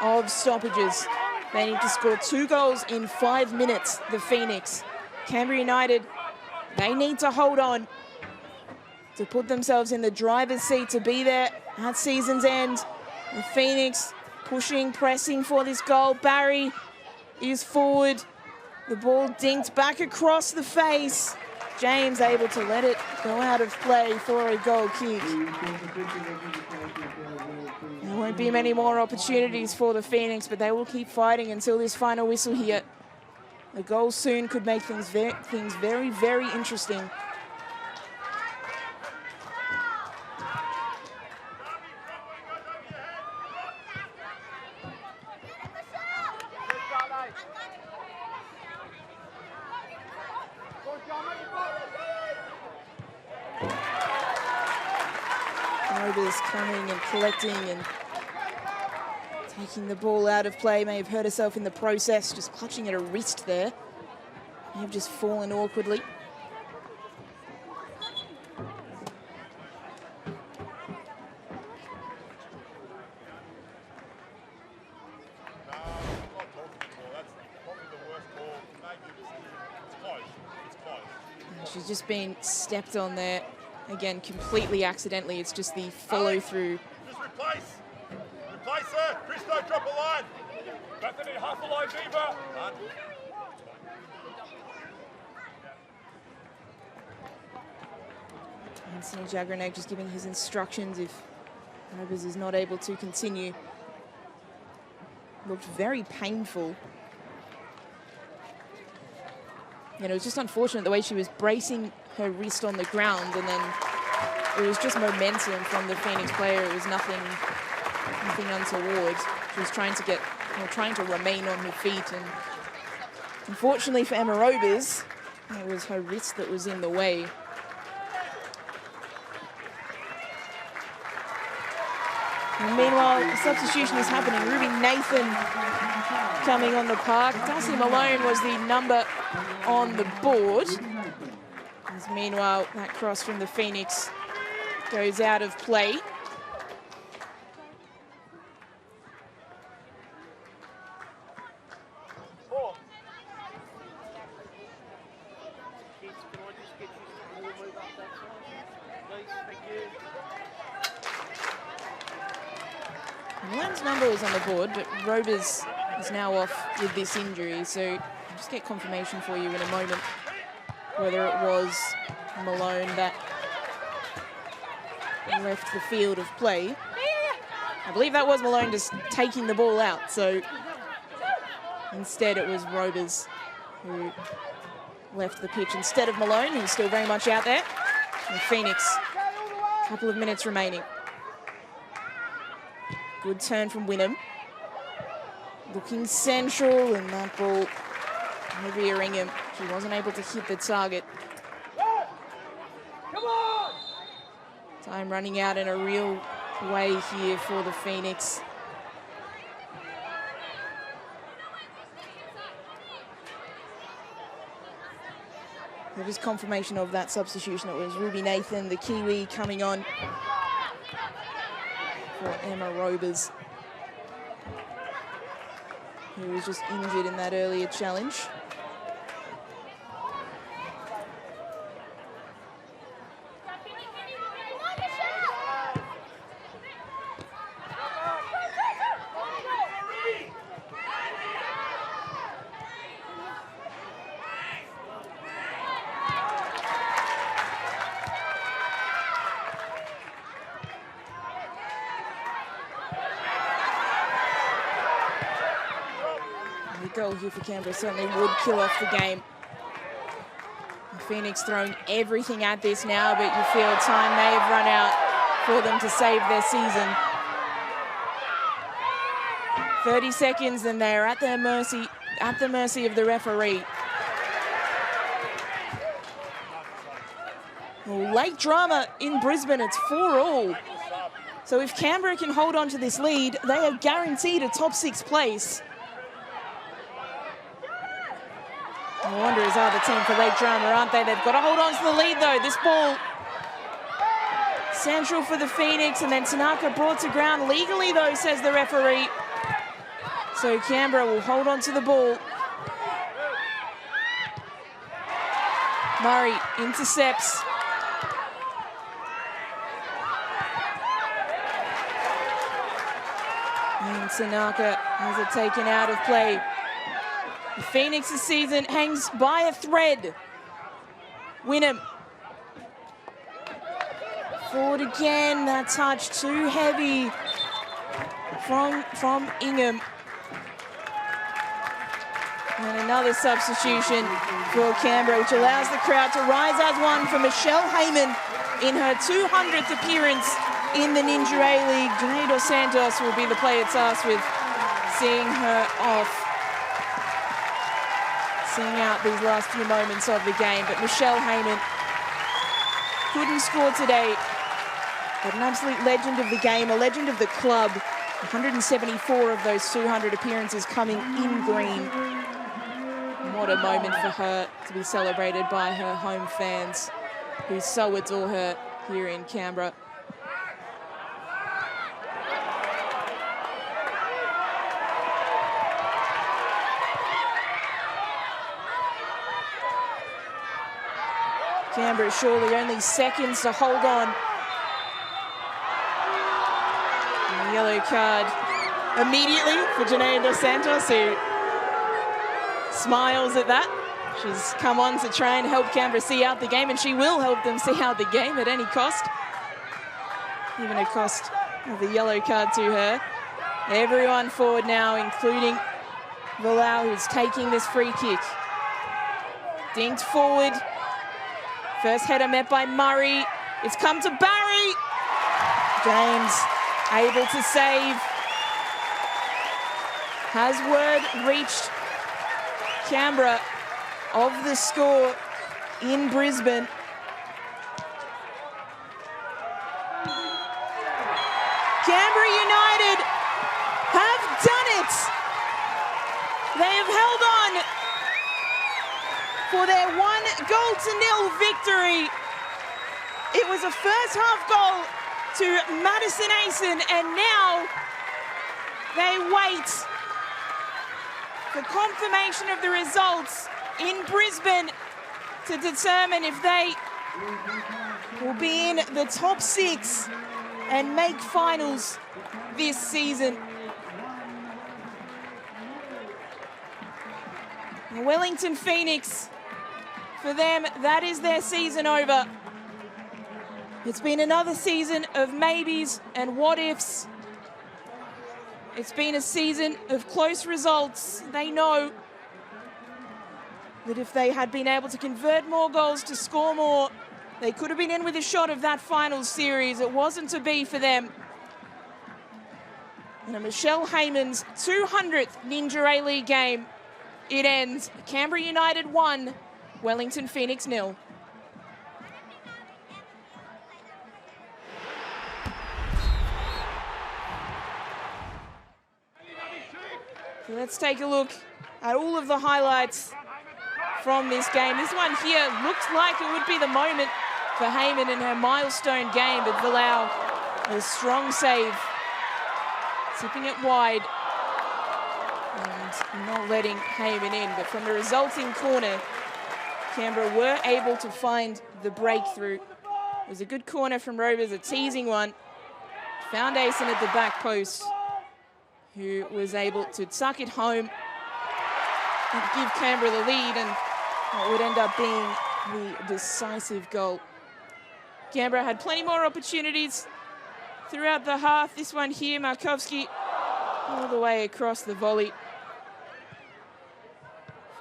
of stoppages. They need to score 2 goals in 5 minutes, the Phoenix. Canberra United, they need to hold on to put themselves in the driver's seat to be there at season's end. The Phoenix pushing, pressing for this goal. Barry is forward. The ball dinked back across the face. James able to let it go out of play for a goal kick. There won't be many more opportunities for the Phoenix, but they will keep fighting until this final whistle here. A goal soon could make things very, very interesting. Rovers coming and collecting and taking the ball out of play. May have hurt herself in the process, just clutching at her wrist there. May have just fallen awkwardly. And she's just been stepped on there. Again, completely accidentally. It's just the follow-through. Just replace her. Christo, drop a line. Bethany, half a line deeper. Anthony Jagranek just giving his instructions if Rovers is not able to continue. Looked very painful. And it was just unfortunate the way she was bracing her wrist on the ground, and then it was just momentum from the Phoenix player. It was nothing untoward. She was trying to remain on her feet, and unfortunately for Emma Rovers, it was her wrist that was in the way. And meanwhile, the substitution is happening. Ruby Nathan coming on the park. Darcy Malone was the number on the board. As meanwhile, that cross from the Phoenix goes out of play. Malone's number was on the board, but Rovers is now off with this injury, so I'll just get confirmation for you in a moment whether it was Malone that left the field of play. I believe that was Malone just taking the ball out, so instead it was Rovers who left the pitch instead of Malone, who's still very much out there. And Phoenix, a couple of minutes remaining. Good turn from Wynnum. Looking central, and that ball, Olivia Ingham, she wasn't able to hit the target. Time running out in a real way here for the Phoenix. There is confirmation of that substitution. It was Ruby Nathan, the Kiwi, coming on for Emma Rovers, who was just injured in that earlier challenge. goal here for Canberra certainly would kill off the game. Phoenix throwing everything at this now, but you feel time may have run out for them to save their season. 30 seconds and they're at the mercy of the referee. Well, late drama in Brisbane, it's 4-4. So if Canberra can hold on to this lead, they are guaranteed a top 6 place. The Wanderers are the team for late drama, aren't they? They've got to hold on to the lead, though. This ball central for the Phoenix, and then Tanaka brought to ground legally, though, says the referee. So Canberra will hold on to the ball. Murray intercepts. And Tanaka has it taken out of play. The Phoenix's season hangs by a thread. Wynnum. Forward again, that touch too heavy from Ingham. And another substitution for Canberra, which allows the crowd to rise as one for Michelle Haymon in her 200th appearance in the Ninja A-League. Janae Dos Santos will be the player tasked with seeing her off. Seeing out these last few moments of the game, but Michelle Haymon couldn't score today. But an absolute legend of the game, a legend of the club. 174 of those 200 appearances coming in green. What a moment for her to be celebrated by her home fans, who so adore her here in Canberra. Canberra surely only seconds to hold on. And a yellow card immediately for Janae Dos Santos, who smiles at that. She's come on to try and help Canberra see out the game, and she will help them see out the game at any cost. Even at cost of the yellow card to her. Everyone forward now, including Villau, who's taking this free kick. Dinked forward. First header met by Murray. It's come to Barry. James able to save. Has word reached Canberra of the score in Brisbane. Canberra United have done it. They have held on for their 1-0 victory. It was a first half goal to Madison Asen, and now they wait for confirmation of the results in Brisbane to determine if they will be in the top 6 and make finals this season. The Wellington Phoenix, for them, that is their season over. It's been another season of maybes and what ifs. It's been a season of close results. They know that if they had been able to convert more goals, to score more, they could have been in with a shot of that finals series. It wasn't to be for them. And Michelle Haymon's 200th Ninja A-League game. It ends Canberra United 1, Wellington Phoenix 0. So let's take a look at all of the highlights from this game. This one here looks like it would be the moment for Haymon in her milestone game, but Villau, a strong save, tipping it wide and not letting Haymon in. But from the resulting corner, Canberra were able to find the breakthrough. It was a good corner from Rovers, a teasing one. Found Asen at the back post, who was able to tuck it home and give Canberra the lead, and what would end up being the decisive goal. Canberra had plenty more opportunities throughout the half. This one here, Markovski all the way across the volley.